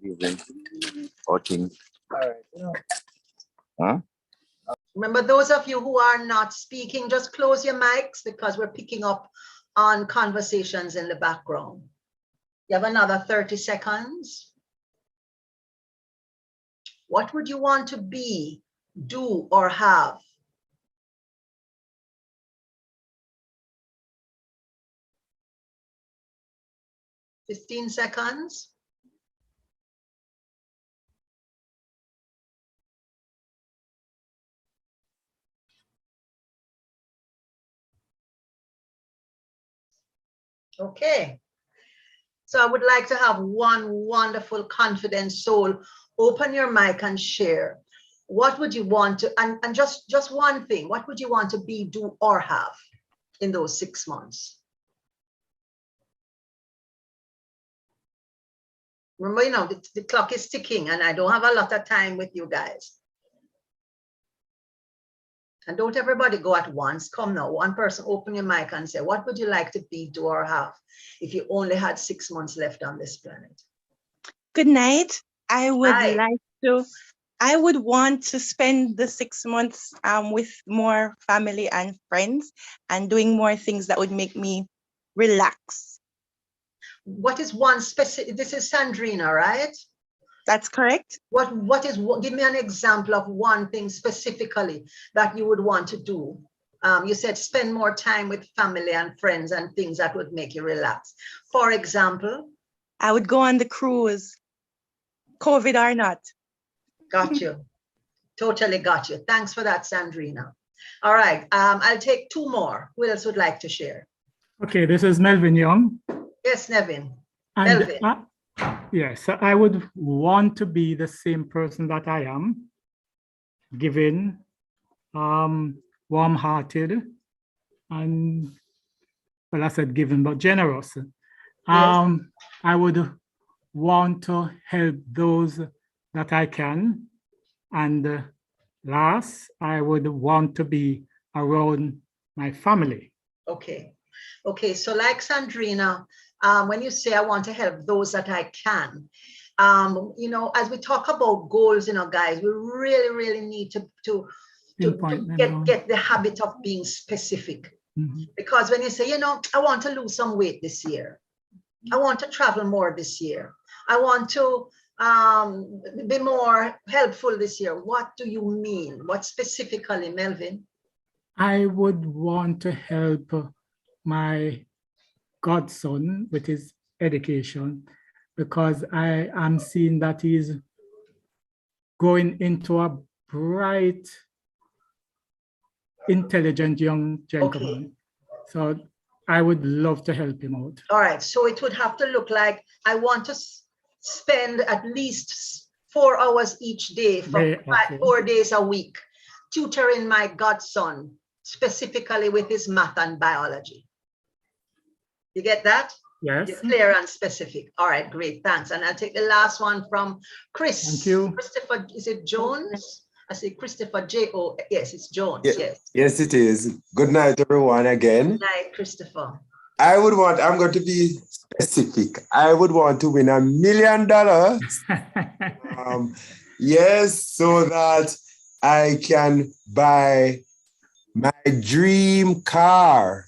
Even outing. All right. Huh? Remember, those of you who are not speaking, just close your mics because we're picking up on conversations in the background. You have another 30 seconds. What would you want to be, do, or have? Fifteen seconds. Okay. So I would like to have one wonderful, confident soul open your mic and share. What would you want to, and just one thing, what would you want to be, do, or have in those 6 months? Remember, you know, the clock is ticking and I don't have a lot of time with you guys. And don't everybody go at once. Come now, one person open your mic and say, what would you like to be, do, or have if you only had 6 months left on this planet? Good night. I would Hi. like to, I would want to spend the 6 months with more family and friends and doing more things that would make me relax. What is one specific, this is Sandrina, right? That's correct. Give me an example of one thing specifically that you would want to do. You said spend more time with family and friends and things that would make you relax. For example? I would go on the cruise, COVID or not. Got you. Totally got you. Thanks for that, Sandrina. All right, I'll take 2 more. Who else would like to share? Okay, this is Melvin Young. Yes, Nevin. And Melvin. yes, so I would want to be the same person that I am, giving, warm-hearted, and, well, I said giving, but generous. Yes. I would want to help those that I can. And last, I would want to be around my family. Okay. Okay, so like Sandrina, when you say I want to help those that I can, you know, as we talk about goals, you know, guys, we really need to get the habit of being specific. Mm-hmm. Because when you say, you know, I want to lose some weight this year, I want to travel more this year, I want to be more helpful this year, what do you mean? What specifically, Melvin? I would want to help my godson with his education, because I am seeing that he's going into a bright, intelligent young gentleman. Okay. So I would love to help him out. All right, so it would have to look like I want to spend at least 4 hours each day for 4 days a week tutoring my godson, specifically with his math and biology. You get that? Yes. You're clear and specific. All right, great, thanks. And I'll take the last one from Chris. Thank you. Christopher, is it Jones? I say Christopher J.O. Yes, it's Jones, yes. Yes, it is. Good night, everyone, again. Good night, Christopher. I'm going to be specific. I would want to win $1 million. Yes, so that I can buy my dream car.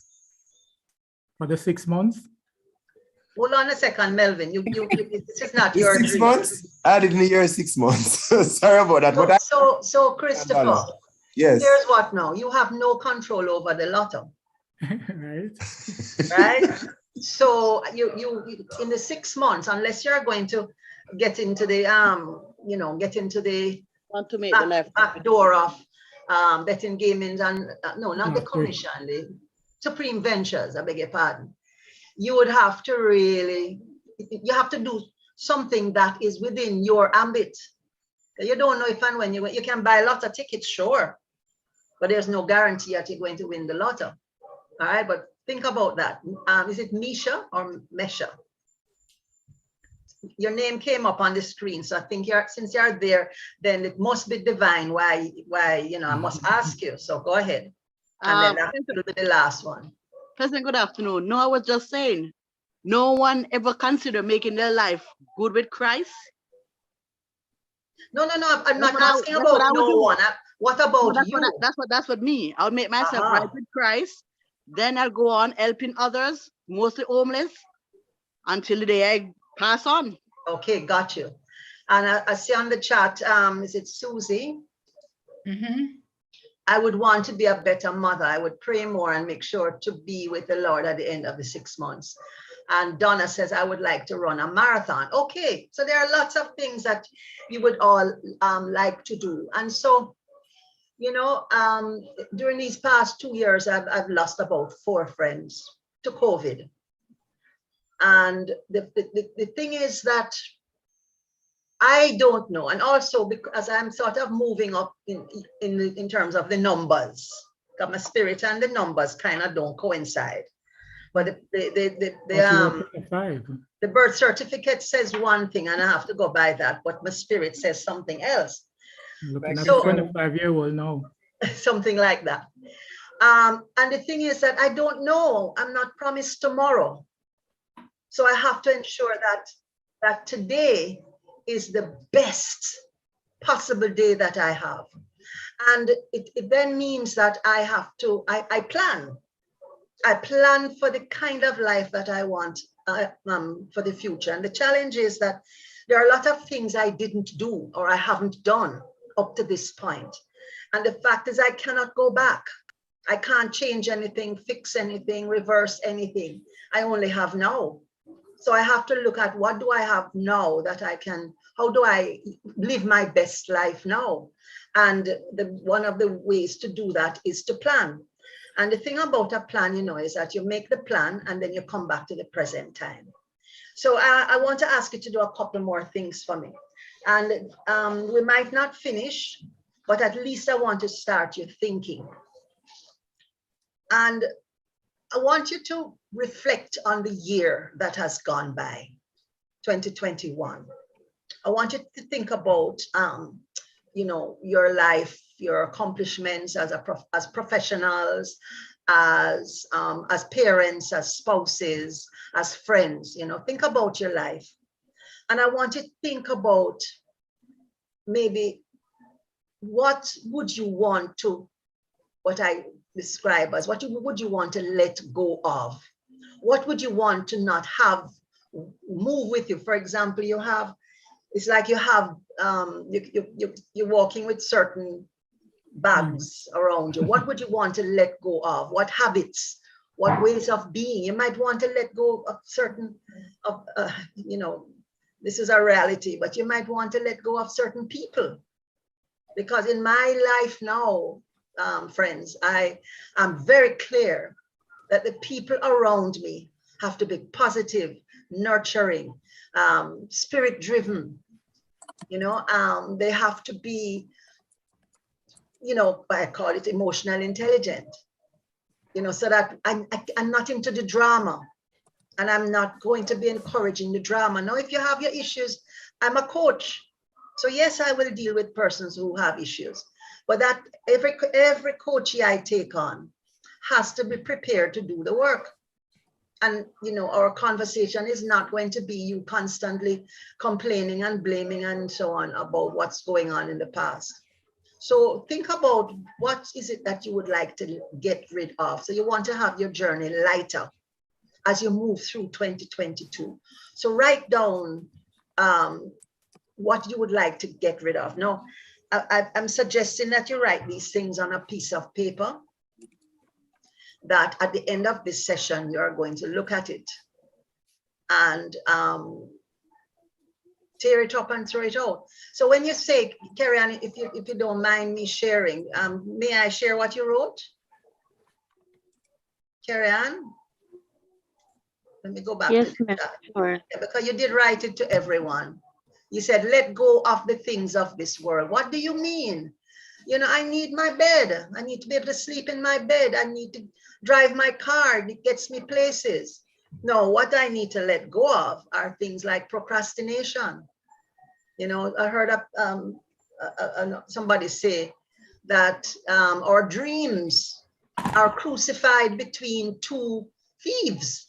For the 6 months? Hold on a second, Melvin. This is not It's your 6 dream. months? I didn't hear 6 months. Sorry about that. So Christopher, yes. Here's what now. You have no control over the lotto. Right. Right? So you in the 6 months, unless you're going to get into the Want to make the left back door of betting gaming and no, not the commission, the Supreme Ventures, I beg your pardon. You would have to you have to do something that is within your ambit. You don't know if and when you can buy a lot of tickets, sure, but there's no guarantee that you're going to win the lotto. All right, but think about that. Is it Misha or Mesha? Your name came up on the screen, so I think since you're there, then it must be divine. Why you know, I must ask you. So go ahead, and then that will be the last one. President, good afternoon. No, I was just saying, no one ever considered making their life good with Christ. No, no, no. I'm That's not what I- asking that's what about I would no do. one. What about you? That's what me. I would make myself right Uh-huh. with Christ. Then I'll go on helping others, mostly homeless, until the day I pass on. Okay, got you. And I see on the chat, is it Susie? I would want to be a better mother. I would pray more and make sure to be with the Lord at the end of the 6 months. And Donna says, I would like to run a marathon. Okay, so there are lots of things that you would all like to do. And so, you know, during these past 2 years, I've lost about 4 friends to COVID. And the thing is that I don't know. And also because I'm sort of moving up in terms of the numbers, because my spirit and the numbers kind of don't coincide. But Five. the birth certificate says one thing and I have to go by that, but my spirit says something else. Looking at So- 25-year-old now. Something like that. And the thing is that I don't know. I'm not promised tomorrow. So I have to ensure that today is the best possible day that I have. And it then means that I have to, I plan. I plan for the kind of life that I want for the future. And the challenge is that there are a lot of things I didn't do or I haven't done up to this point. And the fact is I cannot go back. I can't change anything, fix anything, reverse anything. I only have now. So I have to look at what do I have now that I can, how do I live my best life now? And one of the ways to do that is to plan. And the thing about a plan, you know, is that you make the plan and then you come back to the present time. So I want to ask you to do a couple more things for me. And we might not finish, but at least I want to start you thinking. And I want you to reflect on the year that has gone by, 2021. I want you to think about, you know, your life, your accomplishments as professionals, as parents, as spouses, as friends. You know, think about your life, and I want you to think about maybe what would you want to, what I describe as what would you want to let go of? What would you want to not have move with you? For example, you have, it's like you have, you're walking with certain bags around you. What would you want to let go of? What habits, what ways of being? You might want to let go of certain, you know, this is a reality, but you might want to let go of certain people. Because in my life now, friends, I am very clear that the people around me have to be positive, nurturing, spirit-driven. You know, they have to be, you know, I call it emotional intelligent. You know, so that I'm not into the drama, and I'm not going to be encouraging the drama. Now, if you have your issues, I'm a coach. So yes, I will deal with persons who have issues, but that every coachee I take on has to be prepared to do the work. And, you know, our conversation is not going to be you constantly complaining and blaming and so on about what's going on in the past. So think about what is it that you would like to get rid of. So you want to have your journey lighter as you move through 2022. So write down what you would like to get rid of. Now, I'm suggesting that you write these things on a piece of paper, that at the end of this session, you're going to look at it and tear it up and throw it out. So when you say, Carrie Ann, if you don't mind me sharing, may I share what you wrote? Carrie Ann? Let me go back. Yes, to ma'am. that. Sure. Yeah, because you did write it to everyone. You said, let go of the things of this world. What do you mean? You know, I need my bed. I need to be able to sleep in my bed. I need to drive my car. It gets me places. No, what I need to let go of are things like procrastination. You know, I heard somebody say that our dreams are crucified between two thieves.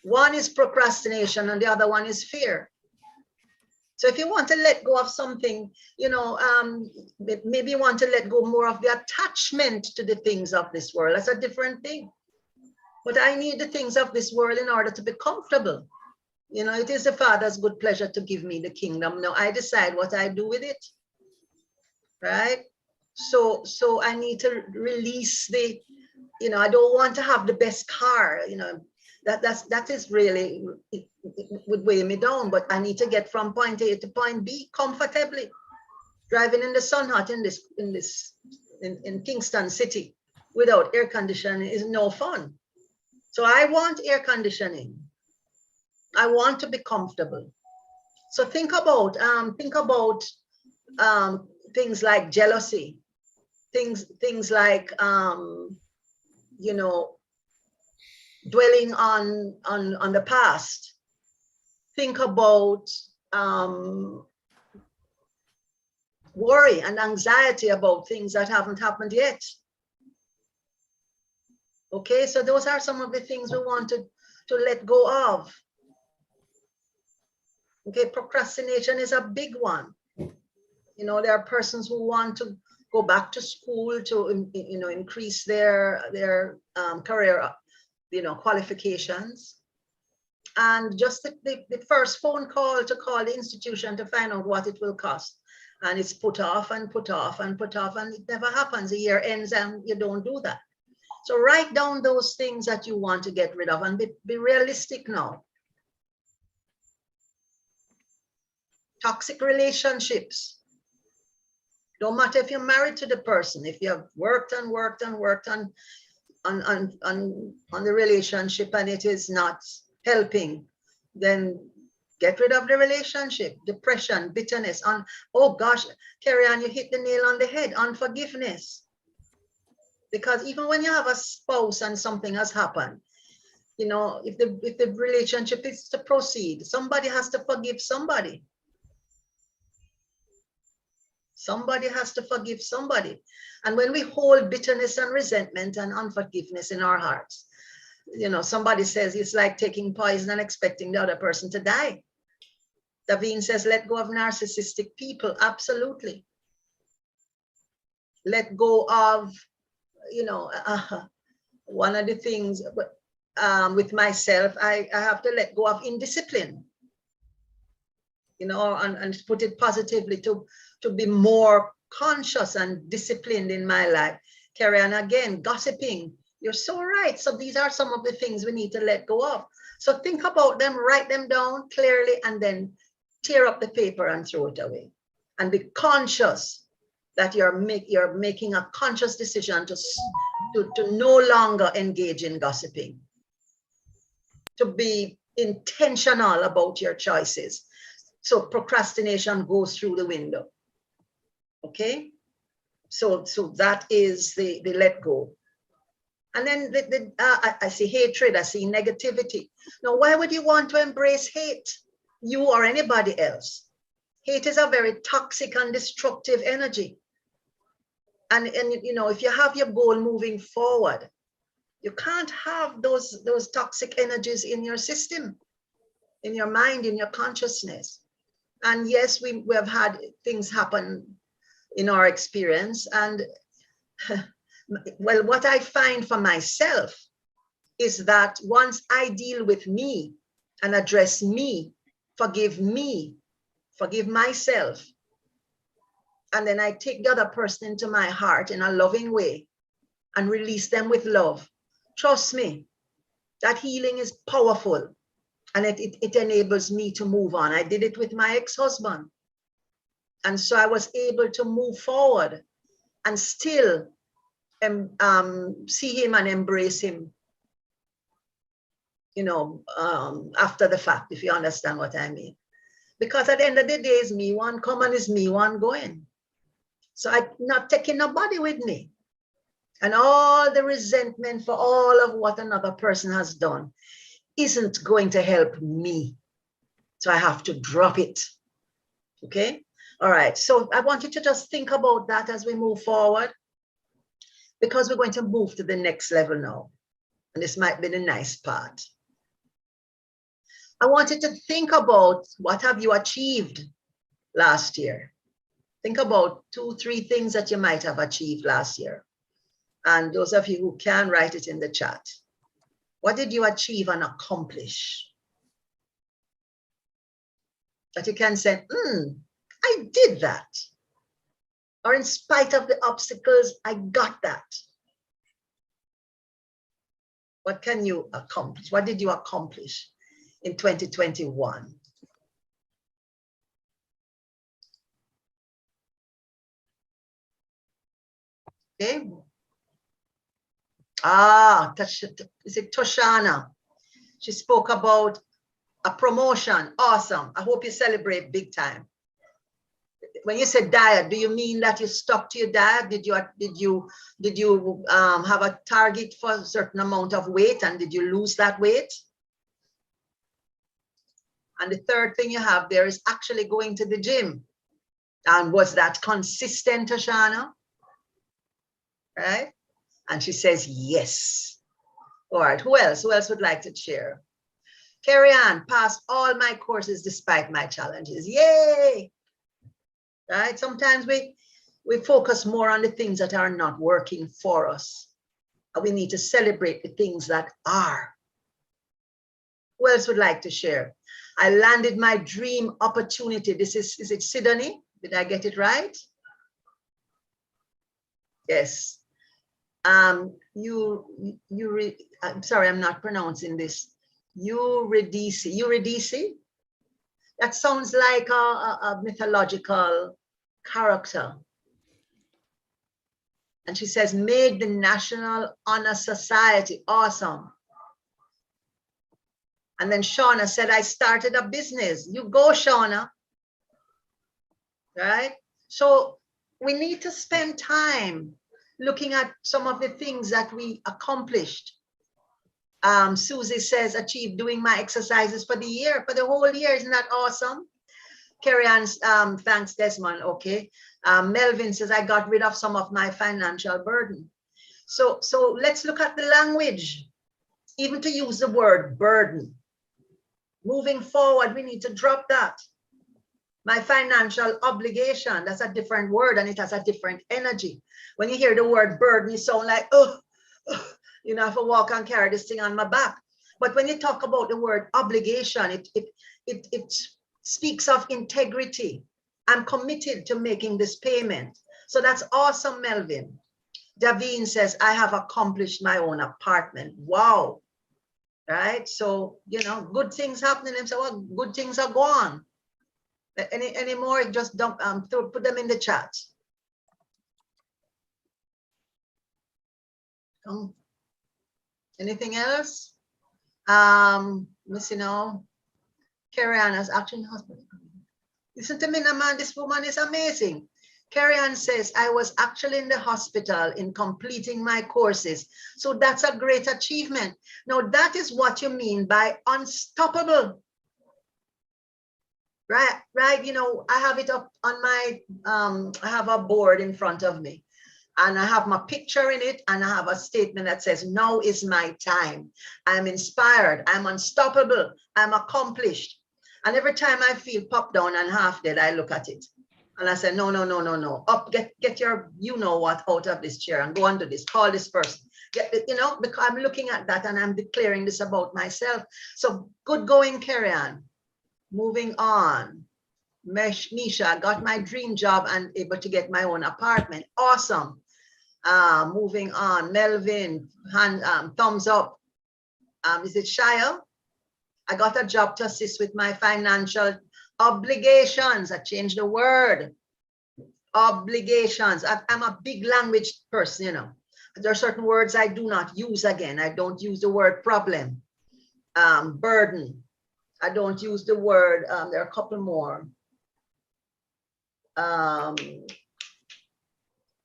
One is procrastination and the other one is fear. So if you want to let go of something, maybe you want to let go more of the attachment to the things of this world. That's a different thing. But I need the things of this world in order to be comfortable. It is the Father's good pleasure to give me the kingdom. Now I decide what I do with it, right? So I need to release the, I don't want to have the best car, that is really, it would weigh me down, but I need to get from point A to point B comfortably. Driving in the sun hot in Kingston City without air conditioning is no fun. So I want air conditioning. I want to be comfortable. So think about things like jealousy, things like dwelling on the past. Think about worry and anxiety about things that haven't happened yet. Okay, so those are some of the things we want to let go of. Okay, procrastination is a big one. There are persons who want to go back to school to increase their career qualifications, and just the first phone call to call the institution to find out what it will cost, and it's put off and put off and put off, and it never happens. The year ends and you don't do that. So write down those things that you want to get rid of and be realistic now. Toxic relationships. Don't matter if you're married to the person, if you have worked and worked and worked on the relationship and it is not helping, then get rid of the relationship. Depression, bitterness, oh gosh, Carrie Ann, you hit the nail on the head, unforgiveness. Because even when you have a spouse and something has happened, if the relationship is to proceed, somebody has to forgive somebody. Somebody has to forgive somebody. And when we hold bitterness and resentment and unforgiveness in our hearts, somebody says it's like taking poison and expecting the other person to die. Davine says, let go of narcissistic people. Absolutely. Let go of, one of the things with myself, I have to let go of indiscipline, and put it positively, to be more conscious and disciplined in my life. Carry on again, gossiping. You're so right. So these are some of the things we need to let go of. So think about them, write them down clearly, and then tear up the paper and throw it away. And be conscious that you're making a conscious decision to no longer engage in gossiping. To be intentional about your choices. So procrastination goes through the window. Okay, so that is the let go. And then I see hatred, I see negativity. Now, why would you want to embrace hate, you or anybody else? Hate is a very toxic and destructive energy. And if you have your goal moving forward, you can't have those toxic energies in your system, in your mind, in your consciousness. And yes, we have had things happen in our experience. And well, what I find for myself is that once I deal with me and address me, forgive myself, and then I take the other person into my heart in a loving way and release them with love, trust me, that healing is powerful, and it enables me to move on. I did it with my ex-husband. And so I was able to move forward and still see him and embrace him, after the fact, if you understand what I mean. Because at the end of the day, it's me one coming, is me one going. So I'm not taking nobody with me. And all the resentment for all of what another person has done isn't going to help me. So I have to drop it. Okay? All right. So I want you to just think about that as we move forward, because we're going to move to the next level now. And this might be the nice part. I want you to think about what have you achieved last year? Think about 2, 3 things that you might have achieved last year. And those of you who can, write it in the chat. What did you achieve and accomplish? That you can say, I did that. Or in spite of the obstacles, I got that. What can you accomplish? What did you accomplish in 2021? Okay. Is it Toshana? She spoke about a promotion. Awesome. I hope you celebrate big time. When you say diet, do you mean that you stuck to your diet? Did you have a target for a certain amount of weight, and did you lose that weight? And the third thing you have there is actually going to the gym. And was that consistent, Toshana? Right? And she says, yes. All right, who else? Who else would like to share? Carry on, passed all my courses despite my challenges. Yay! Right? Sometimes we focus more on the things that are not working for us. And we need to celebrate the things that are. Who else would like to share? I landed my dream opportunity. Is it Sydney? Did I get it right? Yes. I'm sorry, I'm not pronouncing this. Eurydice. That sounds like a mythological character. And she says, made the National Honor Society. Awesome. And then Shauna said, I started a business. You go, Shauna. Right? So we need to spend time looking at some of the things that we accomplished. Susie says, achieved doing my exercises for the year, for the whole year. Isn't that awesome? Carrie Ann, thanks, Desmond. Okay. Melvin says, I got rid of some of my financial burden. So let's look at the language, even to use the word burden. Moving forward, we need to drop that. My financial obligation, that's a different word and it has a different energy. When you hear the word burden, you sound like, oh, you know, I have to walk and carry this thing on my back. But when you talk about the word obligation, it speaks of integrity. I'm committed to making this payment. So that's awesome, Melvin. Davine says, I have accomplished my own apartment. Wow. Right? So, you know, good things happening. And so well, good things are gone. Any more? Just dump, put them in the chat. Anything else? Missing out. Carrie Ann is actually in the hospital. Listen to me, man. This woman is amazing. Carrie Ann says, I was actually in the hospital in completing my courses. So that's a great achievement. Now, that is what you mean by unstoppable. Right. You know, I have it up on my, I have a board in front of me and I have my picture in it and I have a statement that says, now is my time. I'm inspired. I'm unstoppable. I'm accomplished. And every time I feel popped down and half dead, I look at it and I say, no. Up, get your, you know what, out of this chair and go on to this, call this person. You know, because I'm looking at that and I'm declaring this about myself. So good going, Carrie Ann. Moving on. Misha, got my dream job and able to get my own apartment. Awesome. Moving on. Melvin, thumbs up. Is it Shia? I got a job to assist with my financial obligations. I changed the word. Obligations. I'm a big language person, you know. There are certain words I do not use again. I don't use the word problem. Burden. I don't use the word, there are a couple more.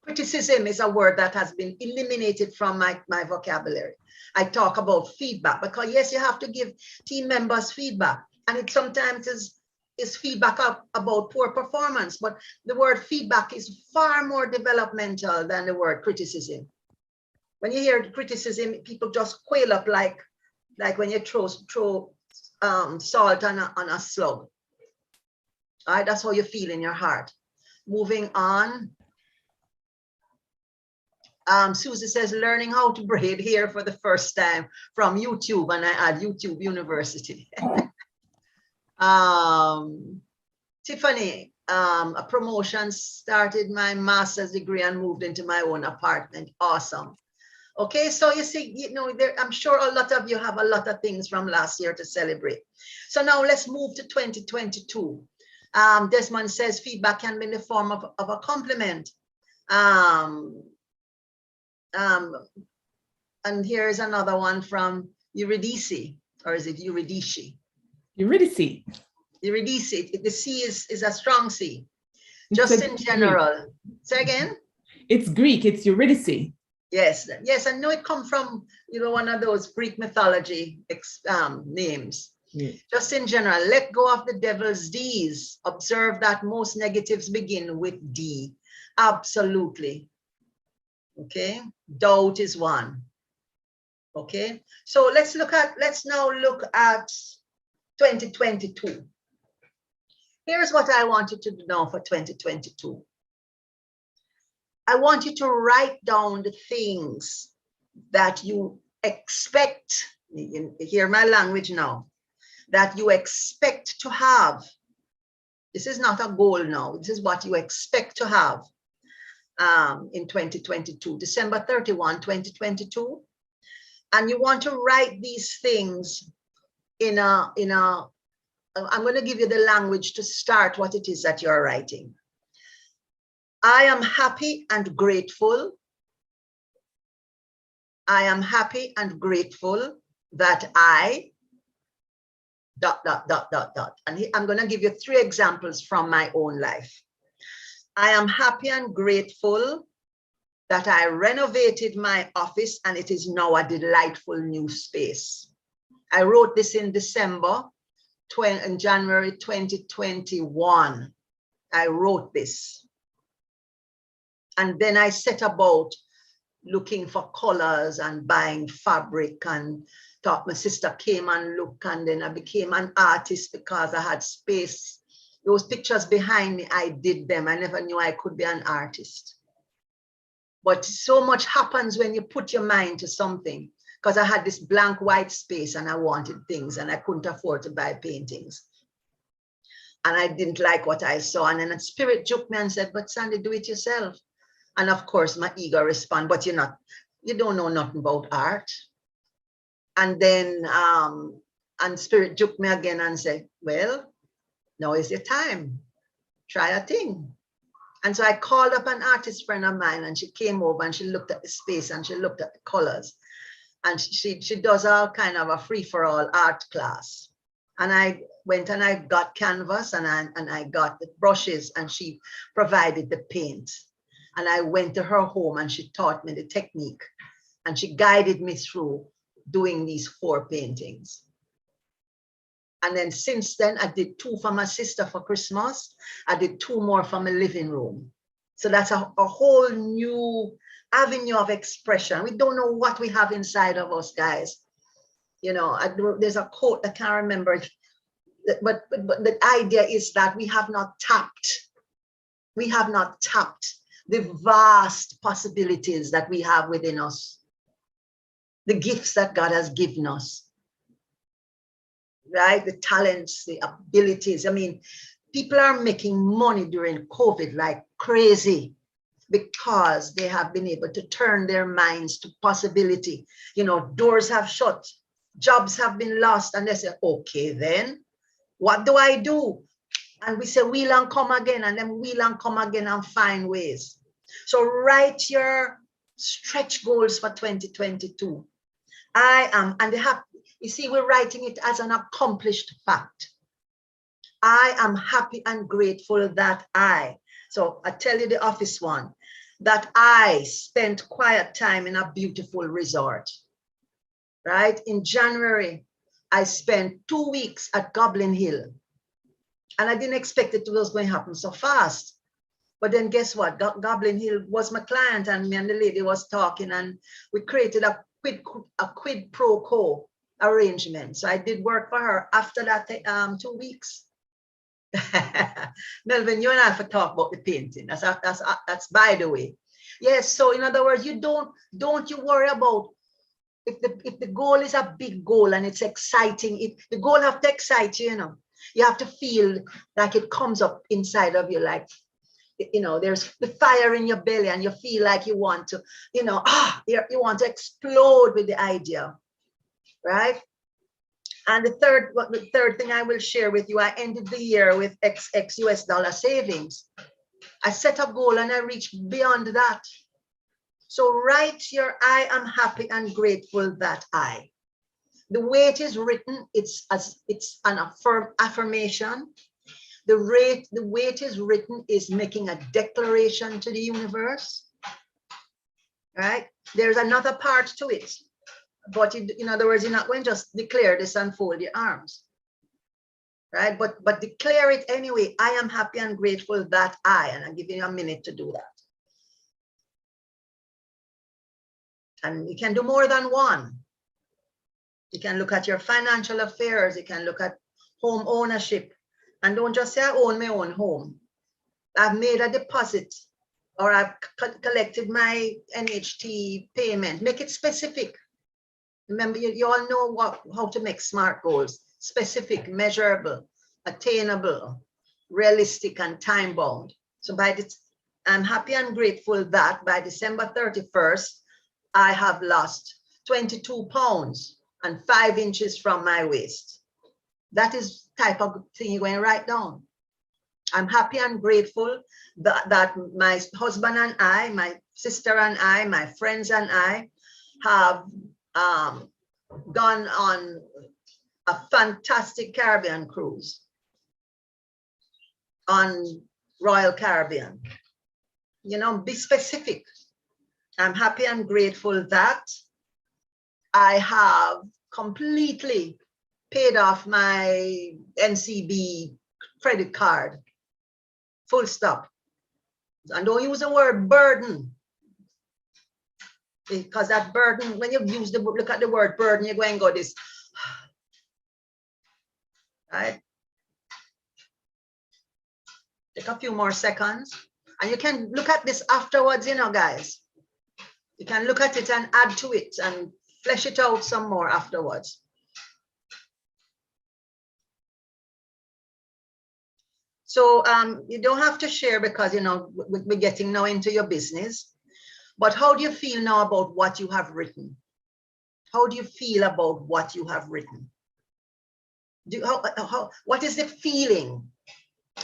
Criticism is a word that has been eliminated from my vocabulary. I talk about feedback because yes, you have to give team members feedback. And it sometimes is feedback about poor performance, but the word feedback is far more developmental than the word criticism. When you hear criticism, people just quail up like when you throw salt on a slug. All right, that's how you feel in your heart. Moving on. Susie says, learning how to braid hair for the first time from YouTube, and I add YouTube University. Tiffany, a promotion, started my master's degree and moved into my own apartment. Awesome. Okay, so you see, you know, I'm sure a lot of you have a lot of things from last year to celebrate. So now let's move to 2022. Desmond says feedback can be in the form of a compliment. And here's another one from Eurydice, or is it Eurydice? Eurydice. Eurydice, the C is a strong C. It's Just a in general. Say again? It's Greek, it's Eurydice. Yes, yes, I know it comes from, you know, one of those Greek mythology names. Yeah. Just in general, let go of the devil's D's. Observe that most negatives begin with D. Absolutely. Okay, doubt is one. Okay, so let's now look at 2022. Here's what I want you to do now for 2022. I want you to write down the things that you expect, hear my language now, that you expect to have. This is not a goal now, this is what you expect to have in 2022, December 31, 2022. And you want to write these things I'm going to give you the language to start what it is that you're writing. I am happy and grateful. I am happy and grateful that I ... And I'm going to give you 3 examples from my own life. I am happy and grateful that I renovated my office and it is now a delightful new space. I wrote this in January 2021. I wrote this. And then I set about looking for colors and buying fabric, and thought my sister came and looked, and then I became an artist because I had space. Those pictures behind me, I did them. I never knew I could be an artist. But so much happens when you put your mind to something, because I had this blank white space and I wanted things and I couldn't afford to buy paintings. And I didn't like what I saw. And then the spirit juked me and said, but Sandy, do it yourself. And of course, my ego responded, but you don't know nothing about art. And then, and spirit juked me again and said, well, now is your time. Try a thing. And so I called up an artist friend of mine, and she came over and she looked at the space and she looked at the colors. And she does all kind of a free-for-all art class. And I went and I got canvas and I got the brushes, and she provided the paint. And I went to her home and she taught me the technique, and she guided me through doing these 4 paintings. And then since then, I did 2 for my sister for Christmas. I did 2 more for my living room. So that's a whole new avenue of expression. We don't know what we have inside of us, guys. You know, there's a quote, I can't remember, but the idea is that we have not tapped the vast possibilities that we have within us, the gifts that God has given us, right? The talents, the abilities. I mean, people are making money during COVID like crazy because they have been able to turn their minds to possibility. You know, doors have shut, jobs have been lost, and they say, okay, then what do I do? And we say, we'll and come again, and then we'll and come again and find ways. So write your stretch goals for 2022. I am, and they have, you see, we're writing it as an accomplished fact. I am happy and grateful that so I tell you the office one, that I spent quiet time in a beautiful resort, right? In January, I spent 2 weeks at Goblin Hill. And I didn't expect it was going to happen so fast. But then guess what? Goblin Hill was my client, and me and the lady was talking, and we created a quid pro quo arrangement. So I did work for her after that 2 weeks. Melvin, you and I have to talk about the painting. That's by the way. Yes, so in other words, you don't you worry about if the goal is a big goal and it's exciting, the goal have to excite you, you know. You have to feel like it comes up inside of you, like, you know, there's the fire in your belly and you feel like you want to, you know, you want to explode with the idea, right? And the third thing I will share with you, I ended the year with X US dollar savings. I set a goal and I reached beyond that. So write your I am happy and grateful that I. The way it is written, it's an affirmation. The way it is written is making a declaration to the universe, right? There's another part to it, but in other words, you're not going to just declare this and fold your arms, right? But declare it anyway. I am happy and grateful that I, and I'm giving you a minute to do that. And you can do more than one. You can look at your financial affairs. You can look at home ownership. And don't just say, I own my own home. I've made a deposit or I've collected my NHT payment. Make it specific. Remember, you all know how to make SMART goals. Specific, measurable, attainable, realistic, and time-bound. So I'm happy and grateful that by December 31st, I have lost 22 pounds and 5 inches from my waist. That is type of thing you're going to write down. I'm happy and grateful that my husband and I, my sister and I, my friends and I have gone on a fantastic Caribbean cruise on Royal Caribbean. You know, be specific. I'm happy and grateful that I have completely paid off my NCB credit card. Full stop. And don't use the word burden. Because that burden, when you look at the word burden, you're going to go this. Right? Take a few more seconds. And you can look at this afterwards, you know, guys. You can look at it and add to it and flesh it out some more afterwards. So you don't have to share because, you know, we're getting now into your business. But how do you feel now about what you have written? How do you feel about what you have written? What is the feeling?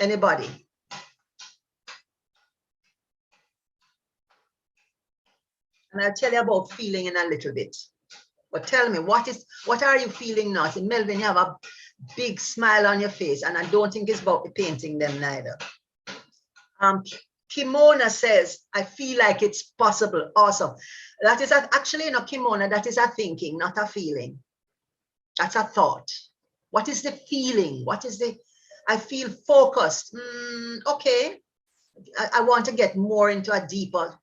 Anybody? And I'll tell you about feeling in a little bit. But tell me, what are you feeling now? See, Melvin, you have a big smile on your face, and I don't think it's about the painting them neither. Kimona says, I feel like it's possible. Awesome. That is actually, you know, Kimona, that is a thinking, not a feeling. That's a thought. What is the feeling? What is the, I feel focused. Okay. I want to get more into a deeper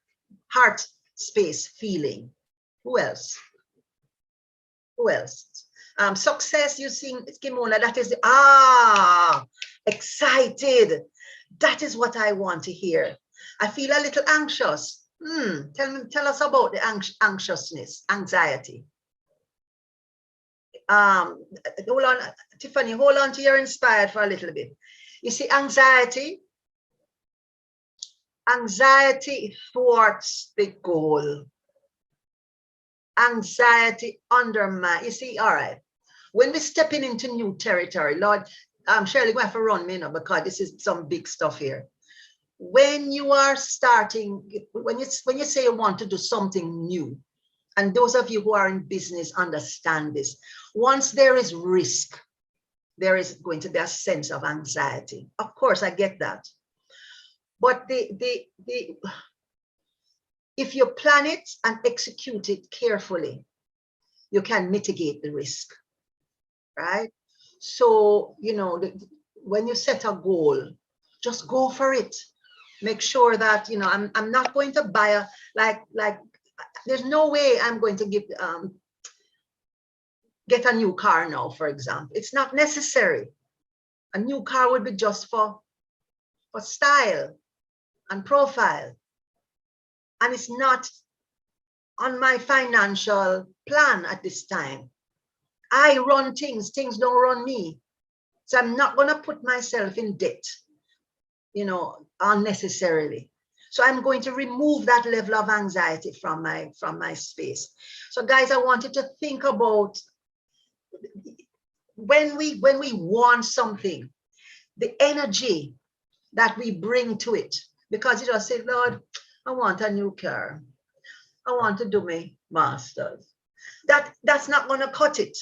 heart space feeling. Who else? Who else? Success, you see, Kimona, that is the, excited. That is what I want to hear. I feel a little anxious. Tell us about the anxiousness, anxiety. Hold on, Tiffany, hold on to your inspired for a little bit. You see, anxiety thwarts the goal. Anxiety undermines. You see, all right. When we're stepping into new territory, Lord, Shirley, going to have to run me now because this is some big stuff here. When you are starting, when you say you want to do something new, and those of you who are in business understand this, once there is risk, there is going to be a sense of anxiety. Of course, I get that. But if you plan it and execute it carefully, you can mitigate the risk, right? So, you know, when you set a goal, just go for it. Make sure that, you know, I'm not going to buy like there's no way I'm going to get a new car now, for example. It's not necessary. A new car would be just for style and profile. And it's not on my financial plan at this time. I run things don't run me. So I'm not going to put myself in debt, unnecessarily. So I'm going to remove that level of anxiety from my space. So guys, I wanted to think about when we want something, the energy that we bring to it, because you just say, Lord, I want a new car. I want to do my master's. That's not going to cut it.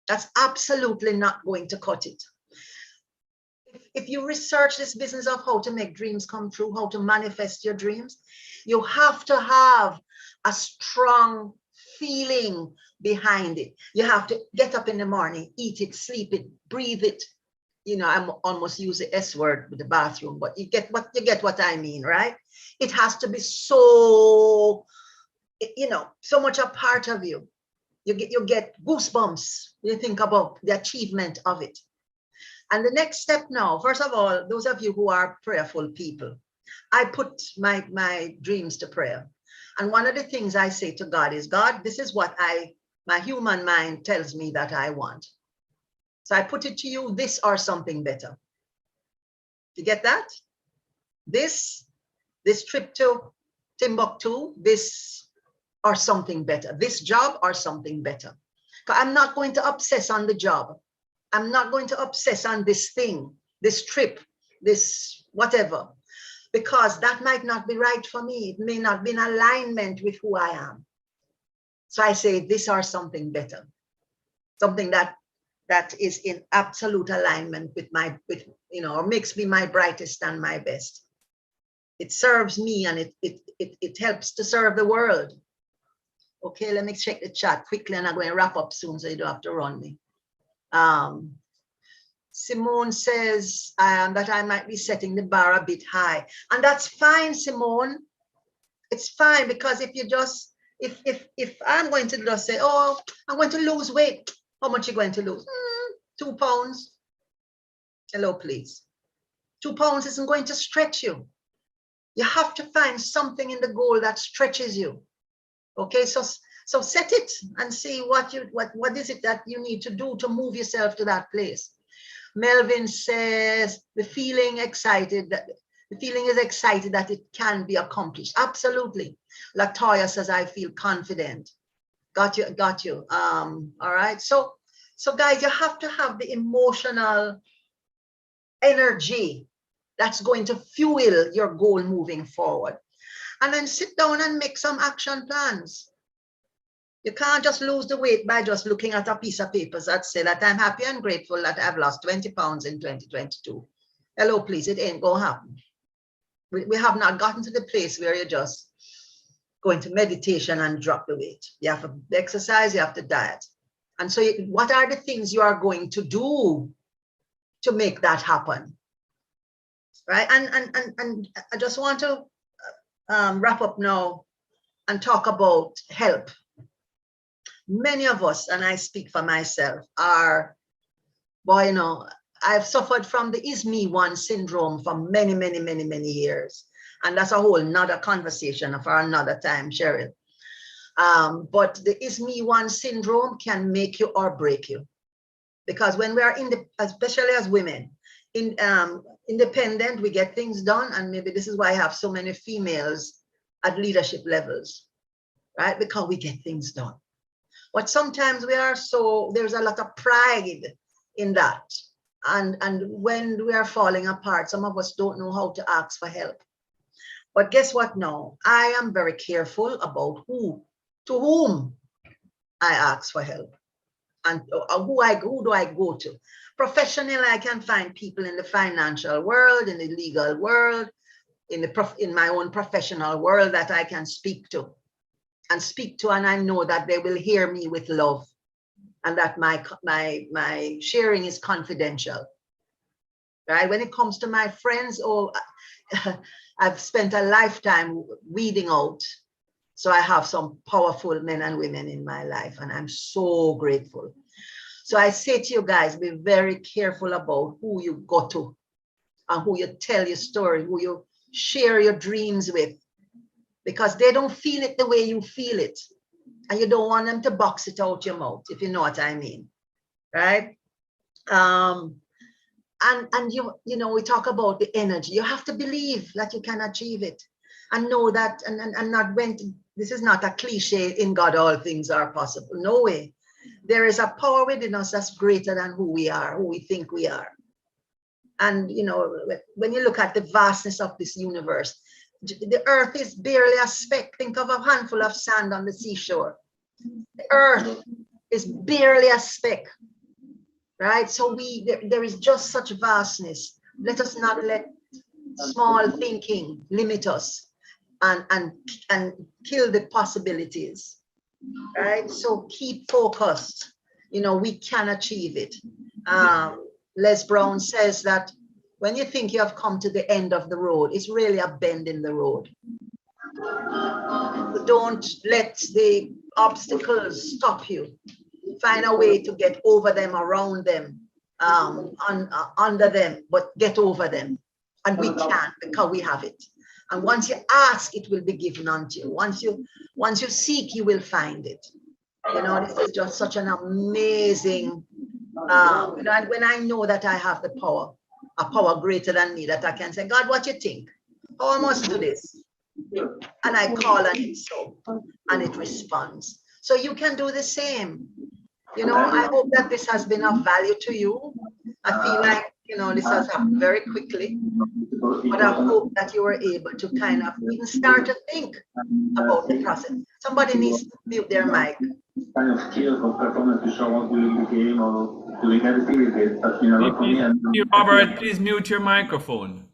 That's absolutely not going to cut it. If you research this business of how to make dreams come true, how to manifest your dreams, you have to have a strong feeling behind it. You have to get up in the morning, eat it, sleep it, breathe it. I'm almost use the S word with the bathroom, but you get what I mean, right? It has to be so, so much a part of you. You get goosebumps. You think about the achievement of it. And the next step now, first of all, those of you who are prayerful people, I put my dreams to prayer. And one of the things I say to God is, God, this is what my human mind tells me that I want. So I put it to you, this or something better. You get that? This trip to Timbuktu, this or something better. This job or something better. I'm not going to obsess on the job. I'm not going to obsess on this thing, this trip, this whatever, because that might not be right for me. It may not be in alignment with who I am. So I say this or something better, something that is in absolute alignment with or makes me my brightest and my best. It serves me and it helps to serve the world. Okay, let me check the chat quickly and I'm going to wrap up soon so you don't have to run me. Simone says that I might be setting the bar a bit high, and that's fine, Simone. It's fine, because if you just if I'm going to just say, oh, I'm going to lose weight, how much are you going to lose? 2 pounds. Hello, please. 2 pounds isn't going to stretch you. You have to find something in the goal that stretches you. Okay, so set it and see what is it that you need to do to move yourself to that place. Melvin says the feeling is excited that it can be accomplished. Absolutely. Latoya says, I feel confident. Got you. All right. So guys, you have to have the emotional energy that's going to fuel your goal moving forward. And then sit down and make some action plans. You can't just lose the weight by just looking at a piece of paper that say that I'm happy and grateful that I've lost 20 pounds in 2022. Hello, please, it ain't gonna happen. We have not gotten to the place where you're just going to meditation and drop the weight. You have to exercise, you have to diet. And so what are the things you are going to do to make that happen? Right, and I just want to wrap up now and talk about help. Many of us, and I speak for myself, I've suffered from the is me one syndrome for many, many, many, many years. And that's a whole nother conversation for another time, Cheryl. But the is me one syndrome can make you or break you. Because when we are especially as women, independent, we get things done. And maybe this is why I have so many females at leadership levels, right? Because we get things done. But sometimes there's a lot of pride in that. And when we are falling apart, some of us don't know how to ask for help. But guess what now? I am very careful about to whom I ask for help and who do I go to. Professionally, I can find people in the financial world, in the legal world, in my own professional world that I can speak to. And I know that they will hear me with love and that my sharing is confidential, right? When it comes to my friends, I've spent a lifetime weeding out. So I have some powerful men and women in my life and I'm so grateful. So I say to you guys, be very careful about who you go to and who you tell your story, who you share your dreams with, because they don't feel it the way you feel it. And you don't want them to box it out your mouth, if you know what I mean, right? And you know, we talk about the energy. You have to believe that you can achieve it and know that, and not when, this is not a cliche, in God all things are possible. No way. There is a power within us that's greater than who we are, who we think we are. And, you know, when you look at the vastness of this universe, the earth is barely a speck. Think of a handful of sand on the seashore. The earth is barely a speck, right? So there is just such vastness. Let us not let small thinking limit us and kill the possibilities, right? So keep focused. You know, we can achieve it. Les Brown says that when you think you have come to the end of the road, it's really a bend in the road. So don't let the obstacles stop you. Find a way to get over them, around them, under them, but get over them. And we can, because we have it. And once you ask, it will be given unto you. Once you seek, you will find it. You know, this is just such an amazing, when I know that I have the power, a power greater than me, that I can say, God, what you think? Oh, I must do this. And I call on it so, and it responds. So you can do the same. You know, I hope that this has been of value to you. I feel like, you know, this has happened very quickly, but I hope that you were able to kind of even start to think about the process. Somebody needs to mute their mic. Kind of skills or performance to show up during the game or doing everything. But you know, for me, Robert, please mute your microphone.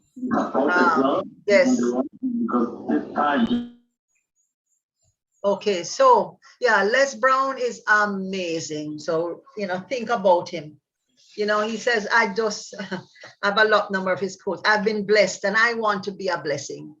Yes. Because this time. Okay, so yeah, Les Brown is amazing. So, you know, think about him. You know, he says, I just have a lot number of his quotes. I've been blessed and I want to be a blessing.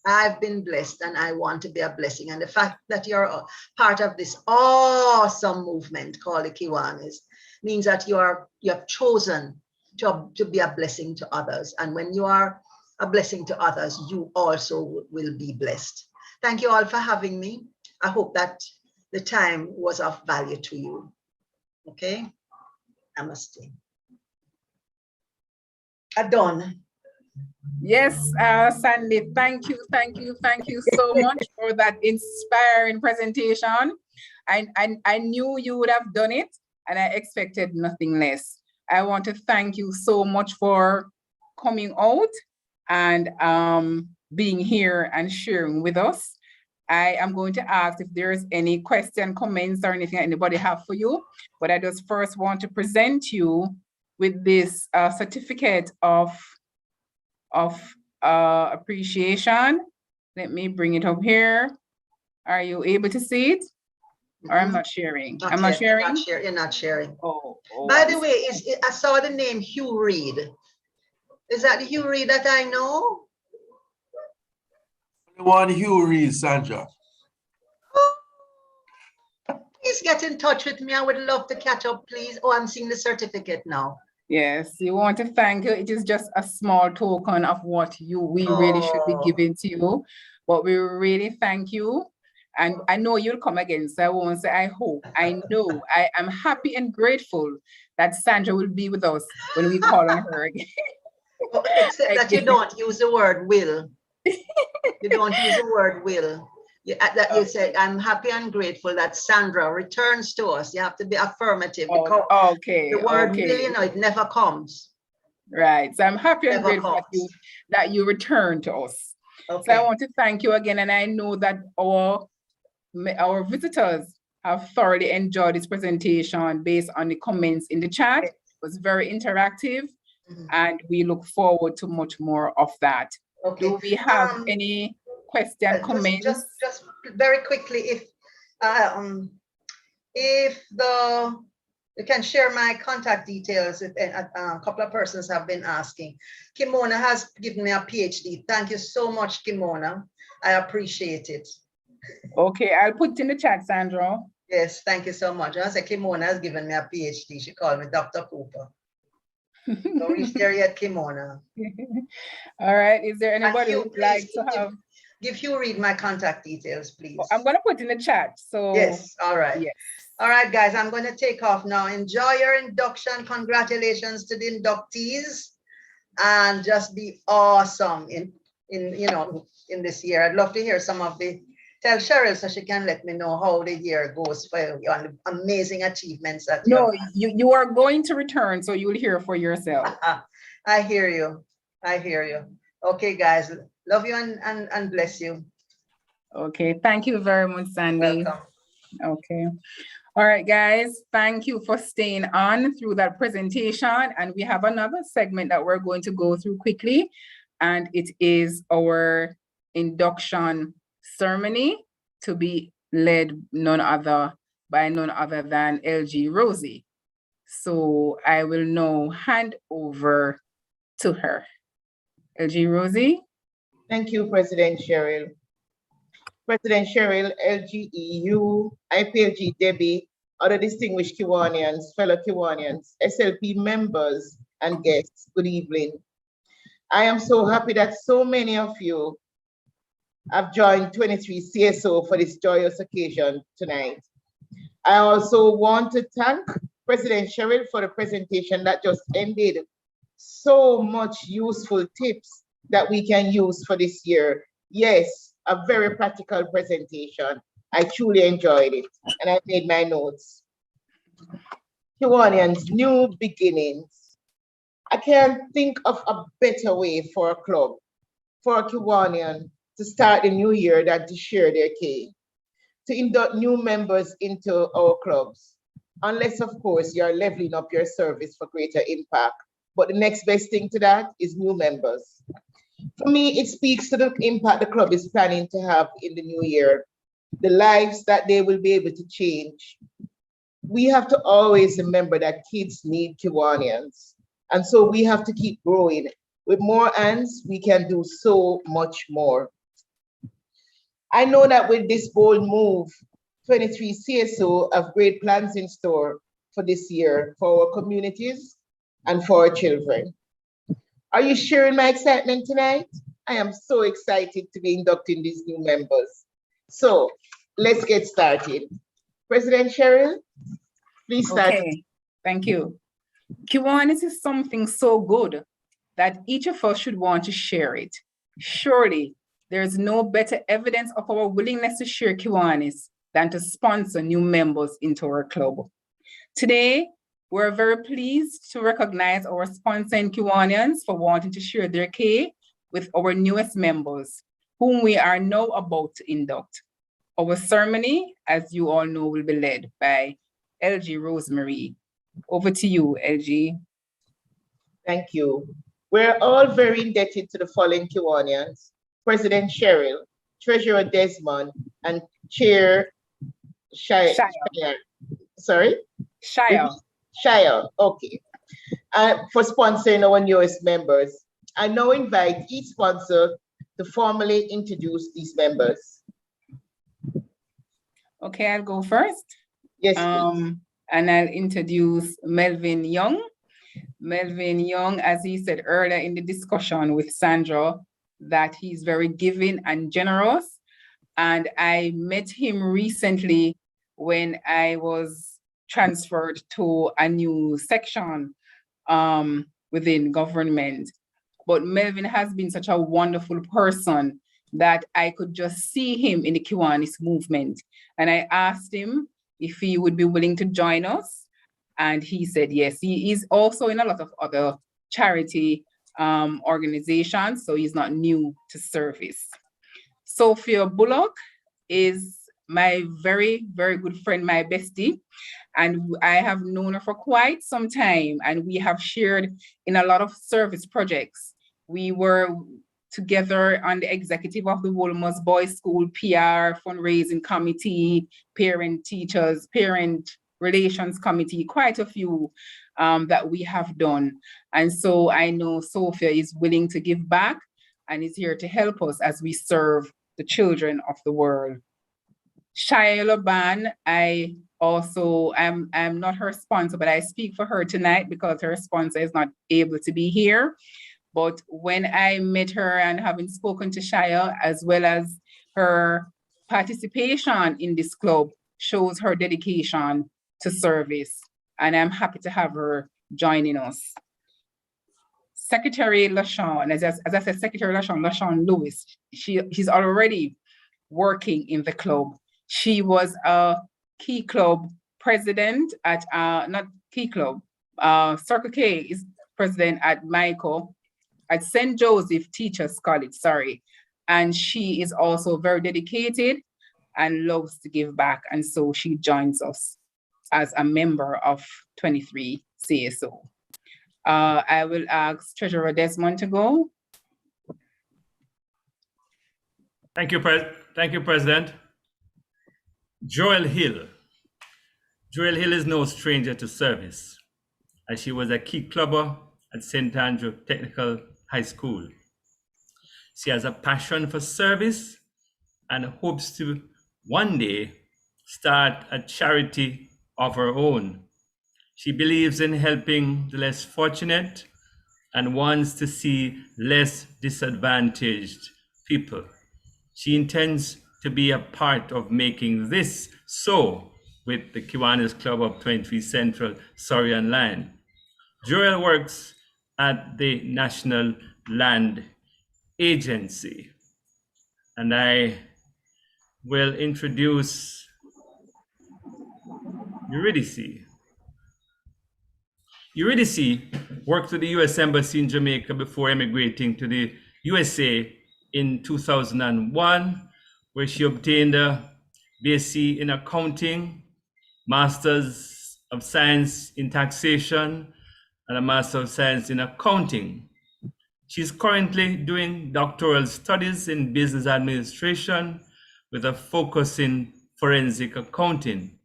I've been blessed and I want to be a blessing. And the fact that you're a part of this awesome movement called the Kiwanis means that you have chosen to be a blessing to others. And when you are a blessing to others, you also will be blessed. Thank you all for having me. I hope that the time was of value to you. Okay. Namaste. Adon. Yes, Sandy, thank you so much for that inspiring presentation. I knew you would have done it, and I expected nothing less. I want to thank you so much for coming out and being here and sharing with us. I am going to ask if there's any question, comments, or anything anybody have for you, but I just first want to present you with this certificate of appreciation. Let me bring it up here. Are you able to see it? Or I'm not sharing. I'm not sharing. You're not sharing. Oh, by the way, I saw the name Hugh Reed. Is that the Hugh Reed that I know? The one Hugh Reed, Sandra. Please get in touch with me. I would love to catch up, please. Oh, I'm seeing the certificate now. Yes, you want to thank you. It is just a small token of what we really should be giving to you. But we really thank you. And I know you'll come again. So I won't say I hope. I know. I am happy and grateful that Sandra will be with us when we call on her again. Except that you don't use the word will. You don't use the word will. You said, I'm happy and grateful that Sandra returns to us. You have to be affirmative because the word will, you know, it never comes. Right. So I'm happy and grateful that you return to us. Okay. So I want to thank you again. And I know that our visitors have thoroughly enjoyed this presentation based on the comments in the chat. It was very interactive. And we look forward to much more of that. Okay. Do we have any question, comments? Just very quickly, if you can share my contact details, if a couple of persons have been asking. Kimona has given me a PhD. Thank you so much, Kimona. I appreciate it. Okay, I'll put it in the chat, Sandra. Yes, thank you so much. I say Kimona has given me a PhD. She called me Dr. Cooper. Don't reach there yet, Kimona. All right. Is there anybody Hugh, who would like please to have? give Hugh Reed my contact details, please. I'm going to put in the chat. So yes, all right. Yes. All right, guys, I'm going to take off now. Enjoy your induction. Congratulations to the inductees, and just be awesome in this year. I'd love to hear some of the. Tell Cheryl so she can let me know how the year goes for you and the amazing achievements that No, you are going to return, so you'll hear for yourself. I hear you. I hear you. Okay, guys, love you and bless you. Okay, thank you very much, Sandy. Welcome. Okay. All right, guys, thank you for staying on through that presentation. And we have another segment that we're going to go through quickly, and it is our induction ceremony to be led by none other than LG Rosie. So I will now hand over to her. LG Rosie. Thank you, President Cheryl. President Cheryl, LGEU, IPLG Debbie, other distinguished Kiwanians, fellow Kiwanians, SLP members and guests, good evening. I am so happy that so many of you have joined 23 CSO for this joyous occasion tonight. I also want to thank President Cheryl for the presentation that just ended. So much useful tips that we can use for this year. Yes, a very practical presentation. I truly enjoyed it, and I made my notes. Kiwanians, new beginnings. I can't think of a better way for a club, for a Kiwanian to start the new year than to share their K, to induct new members into our clubs. Unless, of course, you're leveling up your service for greater impact. But the next best thing to that is new members. For me, it speaks to the impact the club is planning to have in the new year, the lives that they will be able to change. We have to always remember that kids need Kiwanians. And so we have to keep growing. With more hands, we can do so much more. I know that with this bold move, 23 CSO have great plans in store for this year, for our communities and for our children. Are you sharing my excitement tonight? I am so excited to be inducting these new members. So let's get started. President Cheryl, please start. Okay, thank you. Kiwanis is something so good that each of us should want to share it. Surely, there is no better evidence of our willingness to share Kiwanis than to sponsor new members into our club. Today, we're very pleased to recognize our sponsoring Kiwanians for wanting to share their K with our newest members, whom we are now about to induct. Our ceremony, as you all know, will be led by LG Rosemary. Over to you, LG. Thank you. We're all very indebted to the following Kiwanians: President Cheryl, Treasurer Desmond, and Chair Shire. Sorry? Shire, okay. For sponsoring our newest members. I now invite each sponsor to formally introduce these members. Okay, I'll go first. Yes, please. And I'll introduce Melvin Young. Melvin Young, as he said earlier in the discussion with Sandra, that he's very giving and generous. And I met him recently when I was transferred to a new section within government. But Melvin has been such a wonderful person that I could just see him in the Kiwanis movement. And I asked him if he would be willing to join us. And he said yes. He is also in a lot of other charity organizations, so he's not new to service. Sophia Bullock is my very, very good friend, my bestie. And I have known her for quite some time, and we have shared in a lot of service projects. We were together on the executive of the Wolmer's Boys School PR fundraising committee, parent relations committee, quite a few that we have done. And so I know Sophia is willing to give back and is here to help us as we serve the children of the world. Shia Laban, I'm not her sponsor, but I speak for her tonight because her sponsor is not able to be here. But when I met her and having spoken to Shia, as well as her participation in this club, shows her dedication to service. And I'm happy to have her joining us. Secretary LaShawn, as I said, Secretary LaShawn Lewis, she's already working in the club. She was a Key Club president at, not Key Club, Circle K is president at Michael, at St. Joseph Teachers College, sorry. And she is also very dedicated and loves to give back. And so she joins us as a member of 23 CSO. I will ask Treasurer Desmond to go. Thank you, President. Joel Hill. Joel Hill is no stranger to service, as she was a key clubber at St. Andrew Technical High School. She has a passion for service and hopes to one day start a charity of her own. She believes in helping the less fortunate and wants to see less disadvantaged people. She intends to be a part of making this so with the Kiwanis Club of 23 Central, Surrey and Line. Joel works at the National Land Agency, and I will introduce Eurydice. Eurydice worked with the U.S. Embassy in Jamaica before emigrating to the USA in 2001, where she obtained a BSc in accounting, Masters of Science in taxation, and a Master of Science in accounting. She's currently doing doctoral studies in business administration with a focus in forensic accounting.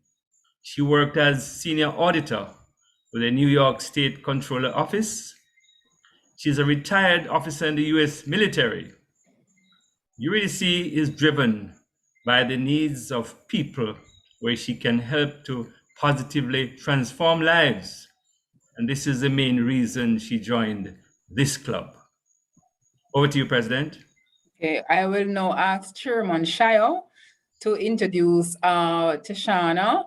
She worked as senior auditor with the New York State Controller Office. She's a retired officer in the US military. Eurydice is driven by the needs of people where she can help to positively transform lives. And this is the main reason she joined this club. Over to you, President. Okay, I will now ask Chairman Shio to introduce Tashana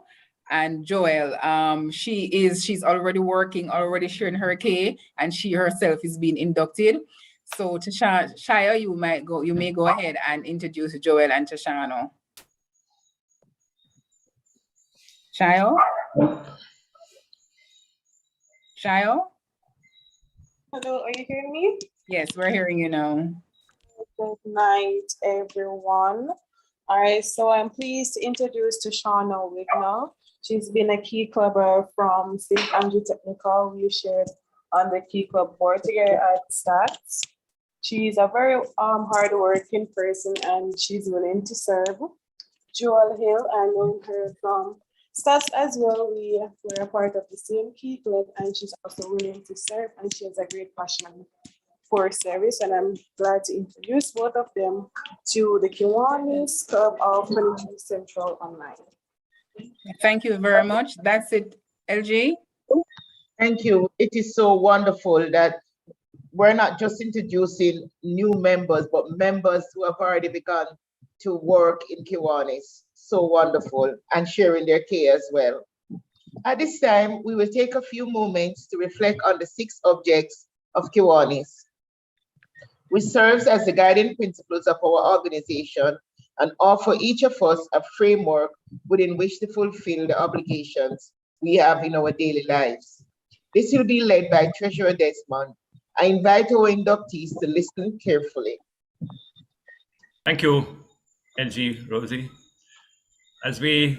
and Joel. She's already working, already sharing her K, and she herself is being inducted. So Shio, you may go ahead and introduce Joel and Tashana. Shio? Shio? Hello, are you hearing me? Yes, we're hearing you now. Good night, everyone. All right, so I'm pleased to introduce Tashana Wigner. She's been a key clubber from St. Andrew Technical. We shared on the key club board together at Stats. She's a very hardworking person and she's willing to serve. Joel Hill, I know her from Stats as well. We're a part of the same key club and she's also willing to serve and she has a great passion for service, and I'm glad to introduce both of them to the Kiwanis Club of 23 Central Online. Thank you very much. That's it, LG. Thank you. It is so wonderful that we're not just introducing new members, but members who have already begun to work in Kiwanis. So wonderful, and sharing their care as well. At this time, we will take a few moments to reflect on the 6 objects of Kiwanis, which serves as the guiding principles of our organization and offer each of us a framework within which to fulfill the obligations we have in our daily lives. This will be led by Treasurer Desmond. I invite our inductees to listen carefully. Thank you, LG Rosie. As we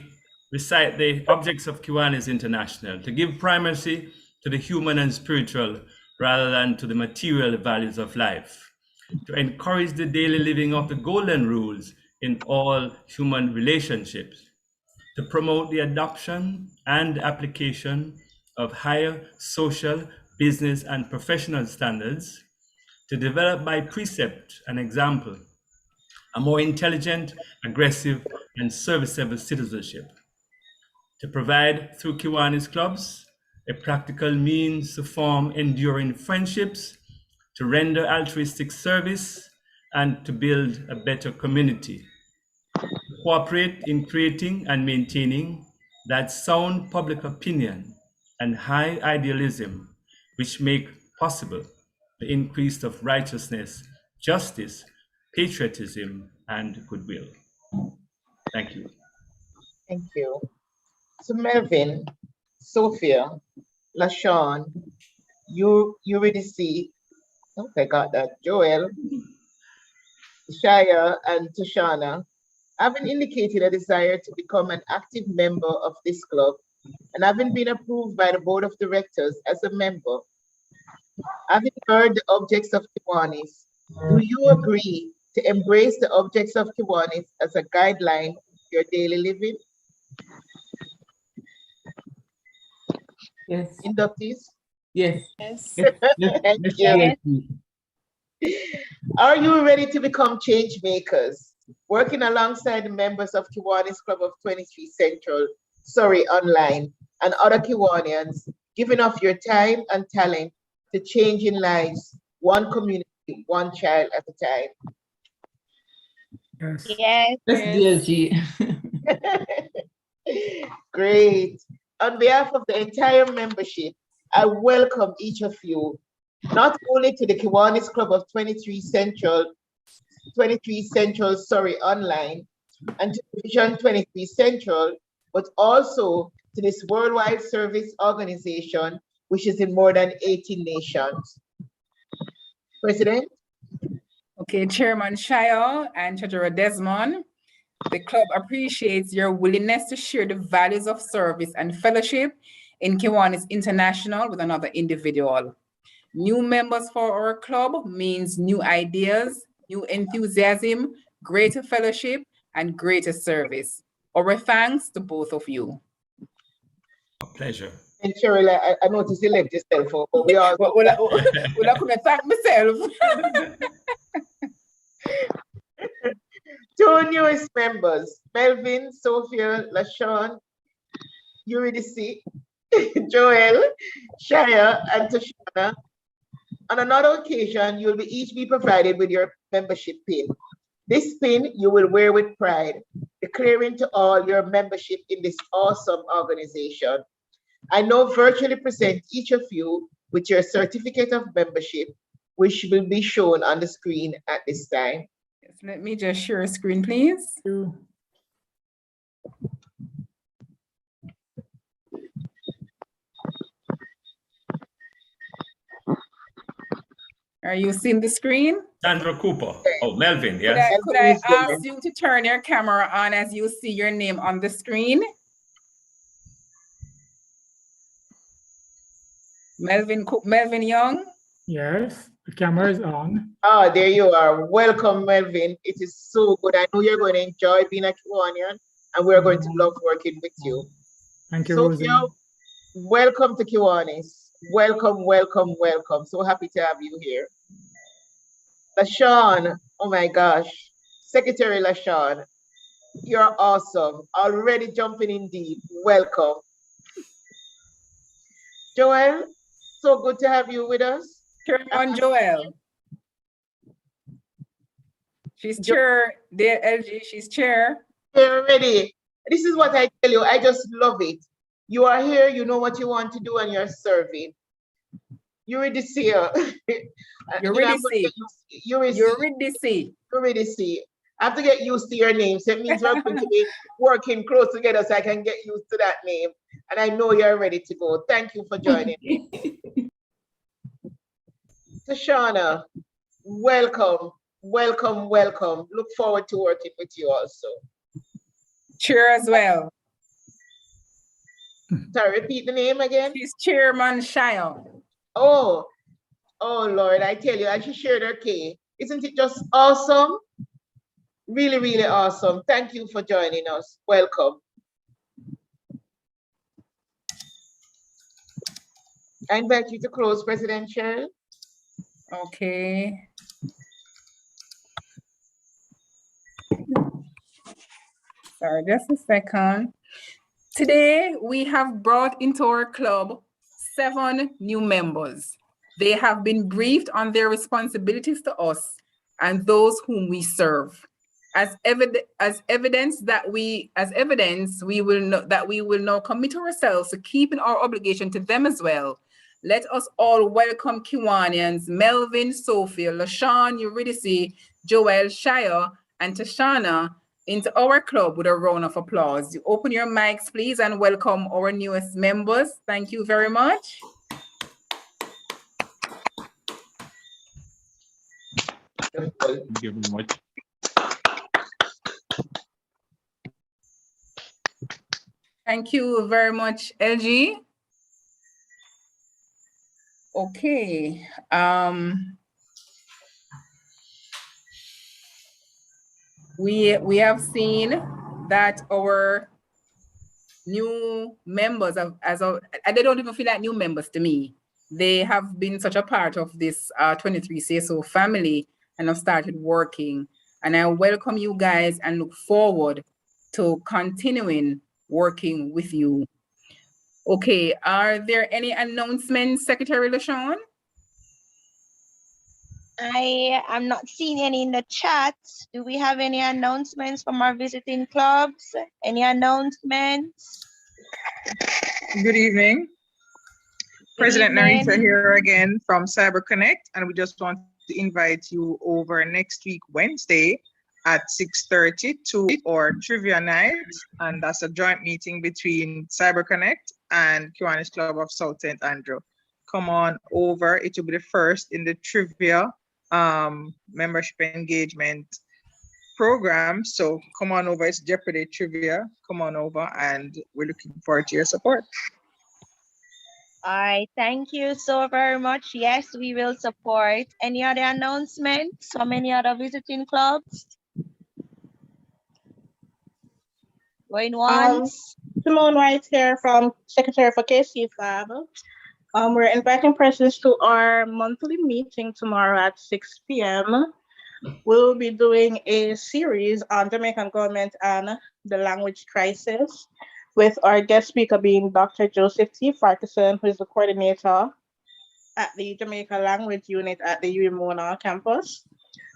recite the objects of Kiwanis International, to give primacy to the human and spiritual rather than to the material values of life, to encourage the daily living of the golden rules in all human relationships, to promote the adoption and application of higher social, business, and professional standards, to develop by precept and example, a more intelligent, aggressive, and serviceable citizenship. To provide through Kiwanis clubs a practical means to form enduring friendships, to render altruistic service, and to build a better community. Cooperate in creating and maintaining that sound public opinion and high idealism which make possible the increase of righteousness, justice, patriotism, and goodwill. Thank you. Thank you. So Melvin, Sophia, LaShawn, you already see, oh, I got that, Joel, Shaya, and Tashana, having indicated a desire to become an active member of this club, and having been approved by the board of directors as a member, having heard the objects of Kiwanis, do you agree to embrace the objects of Kiwanis as a guideline for your daily living? Yes. Inductees? Yes. Yes. Thank you. Are you ready to become change makers, working alongside the members of Kiwanis Club of 23 Central, Surrey Online, and other Kiwanians, giving of your time and talent to changing lives, one community, one child at a time? Yes. Yes. Let's DLG. Great. On behalf of the entire membership, I welcome each of you, not only to the Kiwanis Club of 23 Central, Surrey Online, and to Vision 23 Central, but also to this worldwide service organization, which is in more than 18 nations. President? Okay, Chairman Shio and Treasurer Desmond, the club appreciates your willingness to share the values of service and fellowship in Kiwanis International with another individual. New members for our club means new ideas, new enthusiasm, greater fellowship, and greater service. Our thanks to both of you. A pleasure. And Cheryl, I noticed you left yourself, but we all. Well, I couldn't thank myself. Two newest members, Melvin, Sophia, LaShawn, Eurydice, Joel, Shaya, and Tashana. On another occasion, you'll each be provided with your membership pin. This pin you will wear with pride, declaring to all your membership in this awesome organization. I now virtually present each of you with your certificate of membership, which will be shown on the screen at this time. Yes, let me just share a screen, please. Are you seeing the screen? Sandra Cooper. Oh, Melvin, yes. Could I ask you to turn your camera on as you see your name on the screen? Melvin Young? Yes, the camera is on. Ah, there you are. Welcome, Melvin. It is so good. I know you're going to enjoy being a Kiwanian, and we're going to love working with you. Thank you, Sophia, Rosie. welcome to Kiwanis. Welcome, welcome, welcome. So happy to have you here. LaShawn, oh my gosh. Secretary LaShawn, you're awesome. Already jumping in deep. Welcome. Joel, so good to have you with us. Chairman Joel. She's chair, dear LG, she's chair. You're ready. This is what I tell you. I just love it. You are here, you know what you want to do, and you're serving. Eurydice. Eurydice. I have to get used to your name. So it means we're going to be working close together so I can get used to that name. And I know you're ready to go. Thank you for joining me. Tashana, welcome, welcome, welcome. Look forward to working with you also. Chair as well. Sorry, repeat the name again. She's Chairman Shio. Oh Lord, I tell you, I should share their K. Isn't it just awesome? Really, really awesome. Thank you for joining us. Welcome. I invite you to close, President Cheryl. Okay. Sorry, just a second. Today, we have brought into our club 7 new members. They have been briefed on their responsibilities to us and those whom we serve. As evidence, we will now commit ourselves to keeping our obligation to them as well. Let us all welcome Kiwanians Melvin, Sophia, LaShawn, Eurydice, Joel, Shire, and Tashana into our club with a round of applause. You open your mics, please, and welcome our newest members. Thank you very much. Thank you very much. Thank you very much, LG. Okay. We have seen that our new members they don't even feel like new members to me. They have been such a part of this 23 CSO family and have started working. And I welcome you guys and look forward to continuing working with you. Okay, are there any announcements, Secretary LaShawn? I am not seeing any in the chat. Do we have any announcements from our visiting clubs? Any announcements? Good evening. President Narita here again from Cyber Connect, and we just want to invite you over next week, Wednesday at 6:30 to our trivia night, and that's a joint meeting between Cyber Connect and Kiwanis Club of South St. Andrew. Come on over. It will be the first in the trivia membership engagement program. So come on over. It's Jeopardy Trivia. Come on over, and we're looking forward to your support. All right, thank you so very much. Yes, we will support. Any other announcements from any other visiting clubs? Going once. Simone White here from Secretary for KC5. We're inviting persons to our monthly meeting tomorrow at 6 p.m. We'll be doing a series on Jamaican government and the language crisis, with our guest speaker being Dr. Joseph T. Farquharson, who is the coordinator at the Jamaica Language Unit at the UMONA campus.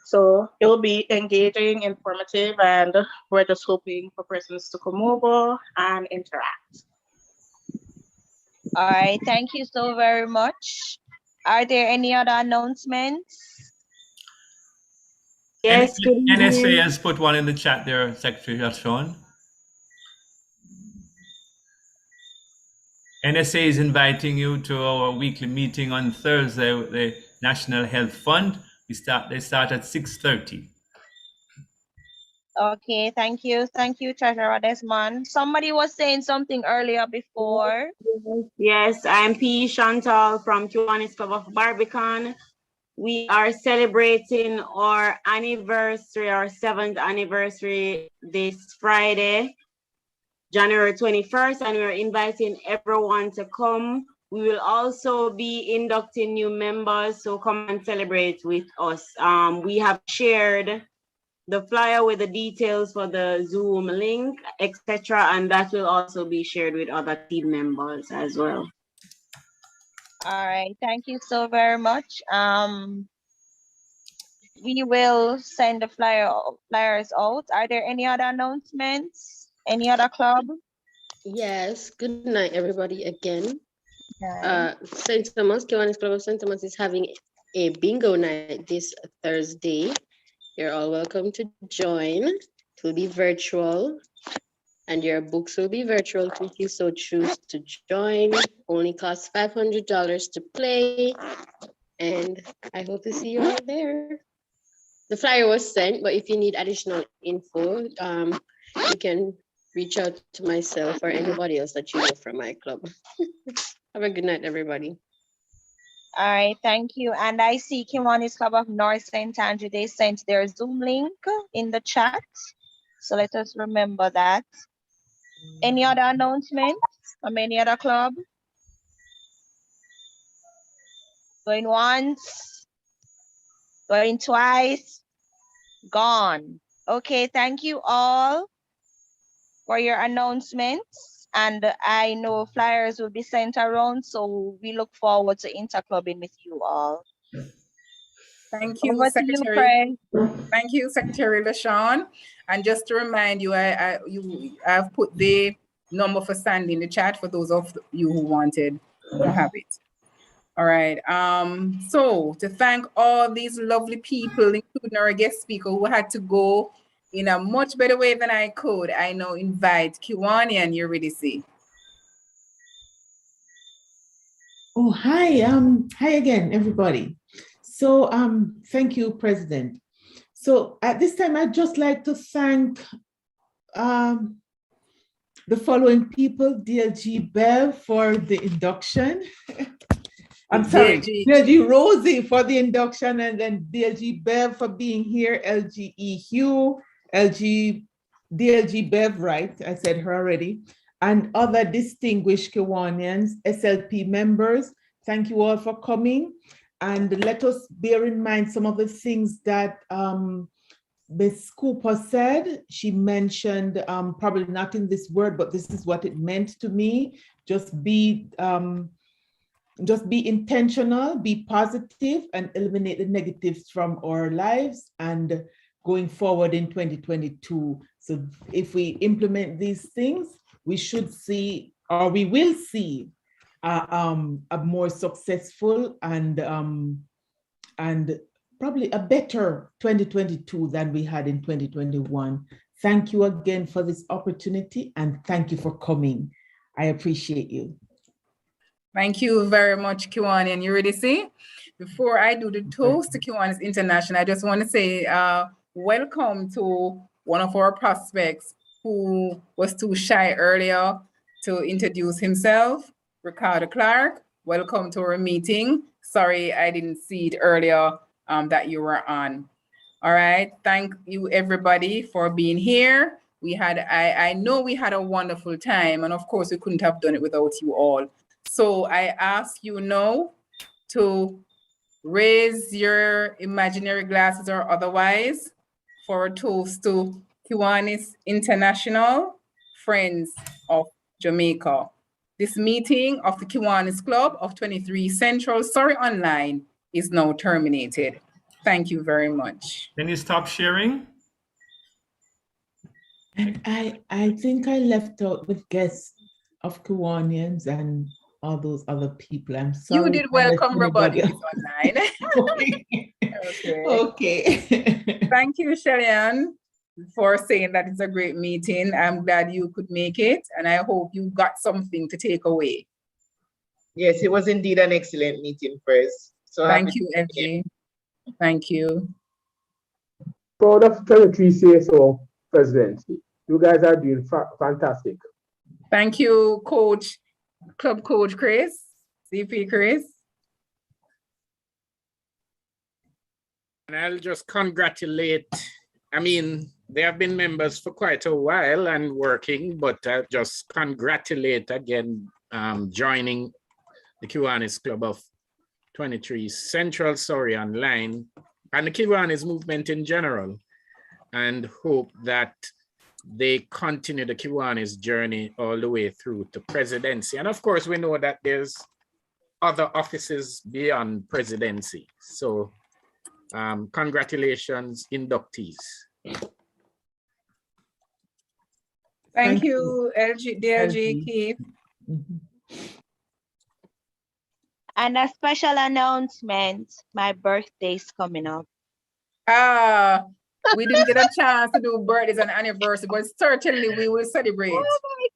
So it will be engaging, informative, and we're just hoping for persons to come over and interact. All right, thank you so very much. Are there any other announcements? Yes, good evening. NSA has put one in the chat there, Secretary LaShawn. NSA is inviting you to our weekly meeting on Thursday with the National Health Fund. They start at 6:30. Okay, thank you. Thank you, Treasurer Desmond. Somebody was saying something earlier before. Yes, I'm P. Chantal from Kiwanis Club of Barbican. We are celebrating our anniversary, our 7th anniversary this Friday, January 21st, and we're inviting everyone to come. We will also be inducting new members, so come and celebrate with us. We have shared the flyer with the details for the Zoom link, etc., and that will also be shared with other team members as well. All right, thank you so very much. We will send the flyers out. Are there any other announcements? Any other club? Yes, good night, everybody, again. Okay. St. Thomas, Kiwanis Club of St. Thomas is having a bingo night this Thursday. You're all welcome to join. It will be virtual, and your books will be virtual if you so choose to join. Only costs $500 to play, and I hope to see you all there. The flyer was sent, but if you need additional info, you can reach out to myself or anybody else that you know from my club. Have a good night, everybody. All right, thank you. And I see Kiwanis Club of North St. Andrew, they sent their Zoom link in the chat. So let us remember that. Any other announcements from any other club? Going once, going twice, gone. Okay, thank you all. for your announcements. And I know flyers will be sent around, so we look forward to interclubbing with you all. Thank you, Over to you, Secretary. Craig. Thank you, Secretary LaShawn. And just to remind you, I've put the number for Sandy in the chat for those of you who wanted to have it. All right. So to thank all these lovely people, including our guest speaker who had to go in a much better way than I could, I now invite Kiwani and Eurydice. Oh, hi. Hi again, everybody. So thank you, President. So at this time, I'd just like to thank the following people: DLG Bev for the induction. I'm sorry, DLG Rosie for the induction, and then DLG Bev for being here, LGE Hugh, DLG Bev, right? I said her already, and other distinguished Kiwanians, SLP members. Thank you all for coming. And let us bear in mind some of the things that Ms. Cooper said. She mentioned, probably not in this word, but this is what it meant to me. Just be intentional, be positive, and eliminate the negatives from our lives and going forward in 2022. So if we implement these things, we should see, or we will see, a more successful and probably a better 2022 than we had in 2021. Thank you again for this opportunity, and thank you for coming. I appreciate you. Thank you very much, Kiwani and Eurydice. Before I do the toast to Kiwani's International, I just want to say welcome to one of our prospects who was too shy earlier to introduce himself, Ricardo Clark. Welcome to our meeting. Sorry, I didn't see it earlier that you were on. All right, thank you everybody for being here. We had, I know we had a wonderful time, and of course we couldn't have done it without you all. So I ask you now to raise your imaginary glasses or otherwise for a toast to Kiwanis International Friends of Jamaica. This meeting of the Kiwanis Club of 23 Central Surrey Online is now terminated. Thank you very much. Can you stop sharing? And I think I left out the guests of Kiwanians and all those other people. I'm sorry. You did welcome everybody online. Okay. Okay. Thank you, Shellyan, for saying that it's a great meeting. I'm glad you could make it, and I hope you got something to take away. Yes, it was indeed an excellent meeting, Press. So thank you, FG. Thank you. Proud of territory CSO, President. You guys are doing fantastic. Thank you, Coach, Club Coach Chris, CP Chris. And I'll just congratulate, I mean, they have been members for quite a while and working, but I'll just congratulate again, joining the Kiwanis Club of 23 Central Surrey Online and the Kiwanis movement in general, and hope that they continue the Kiwanis journey all the way through to presidency. And of course, we know that there's other offices beyond presidency. So congratulations, inductees. Thank you, DLG Keith. And a special announcement, my birthday's coming up. We didn't get a chance to do birthdays and anniversary, but certainly we will celebrate. Oh my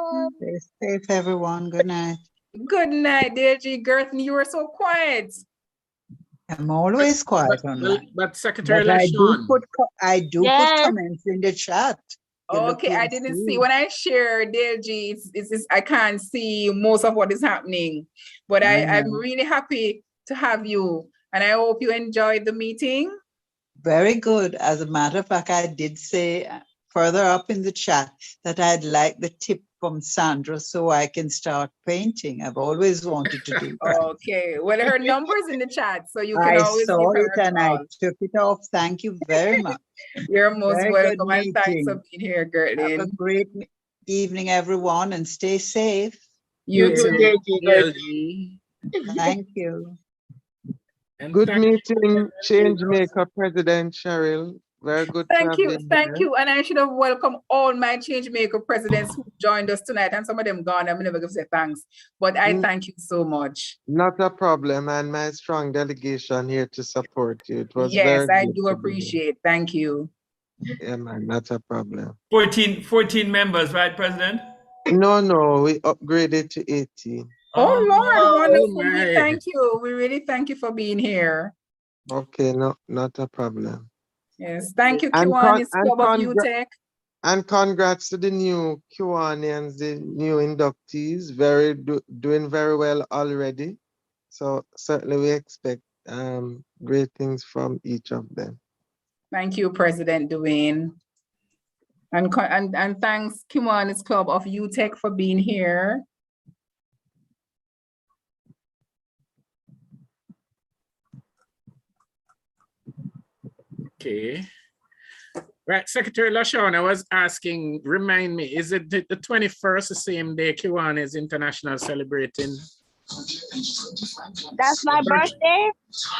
God. Stay safe, everyone. Good night. Good night, DLG Gerthen. You were so quiet. I'm always quiet online. But Secretary But LaShawn. I do put comments in the chat. Okay, I didn't see when I share DLG. It's I can't see most of what is happening, but I'm really happy to have you, and I hope you enjoyed the meeting. Very good. As a matter of fact, I did say further up in the chat that I'd like the tip from Sandra so I can start painting. I've always wanted to do that. Okay, well, her number's in the chat, so you can I always give saw her it a and I call. took it off. Thank you very much. You're most Very good welcome, and thanks for meeting. being here, Have a Gertline. great evening, everyone, and stay safe. You too, too, JG. Thank you. Good meeting, change maker President Cheryl. Very good to Thank have you, you thank here. you. And I should have welcomed all my change maker presidents who joined us tonight, and some of them gone. I'm never going to say thanks, but I thank you so much. Not a problem, and my strong delegation here to support you. It was Yes, very I good do to be here. appreciate. Thank you. Yeah, man, not a problem. 14 members, right, President? No, we upgraded to 18. Oh Lord, wonderful. We my. thank you. We really thank you for being here. Okay, no, not a problem. Yes, thank you, And Kiwanis Club of UTech. and congrats to the new Kiwanians, the new inductees, doing very well already. So certainly we expect great things from each of them. Thank you, President Dwayne. And thanks, Kiwanis Club of UTech, for being here. Okay. Right, Secretary LaShawn, I was asking, remind me, is it the 21st, the same day Kiwanis is international celebrating? That's my birthday.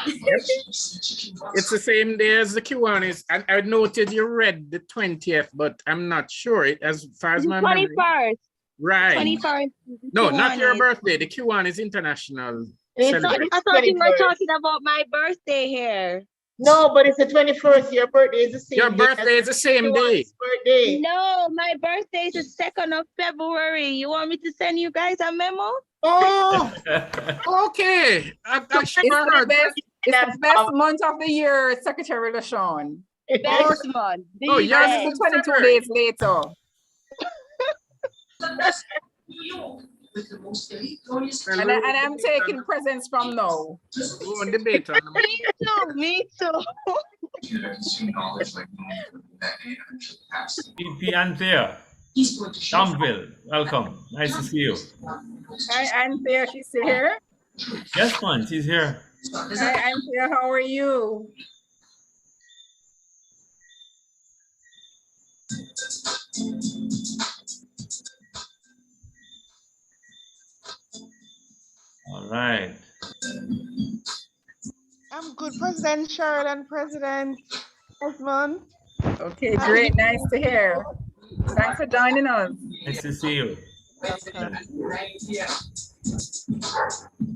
It's the same day as the Kiwanis. And I noted you read the 20th, but I'm not sure. As far as my memory. 21st. Right. 21st. No, not your Kiwanis. birthday. The Kiwanis international. I celebration. thought you were talking about my birthday here. No, but it's the 21st. Your birthday is the same Your day birthday as is the same day. birthday. No, my birthday is the 2nd of February. You want me to send you guys a memo? Oh, okay. It's the best month of the year, Secretary LaShawn. Best month. Oh, Yours yes. is 22 days later. And I'm taking presents from now. Go on debate on Me too. EP Anthea, Domville, welcome. Nice to see you. Hi, Anthea, she's still here? Yes, man, she's here. Hi, Anthea, how are you? All right. I'm good, President Cheryl and President Osmond. Okay, great. Nice to hear. Thanks for joining us. Nice to see you.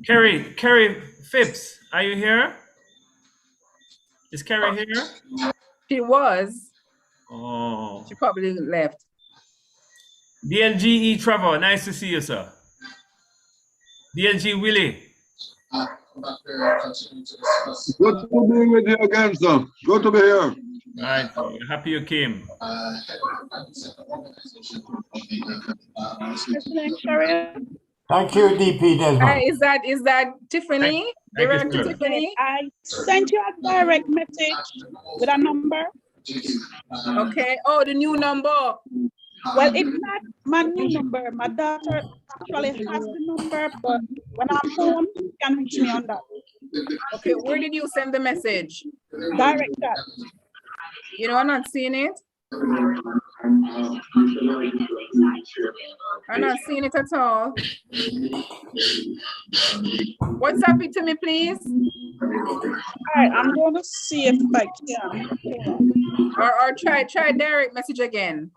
Carrie Phipps, are you here? Is Carrie here? She was. Oh. She probably left. DLGE Trevor, nice to see you, sir. DLG Willie. Good to be with you again, sir. Good to be here. Right, happy you came. Thank you, DP Desmond. Is that Tiffany? Director Tiffany? I sent you a direct message with a number. Okay. Oh, the new number. Well, it's not my new number. My daughter actually has the number, but when I'm home, you can reach me on that. Okay, where did you send the message? Direct chat. You know, I'm not seeing it. I'm not seeing it at all. WhatsApp it to me, please. All right, I'm going to see if I can. Or try direct message again.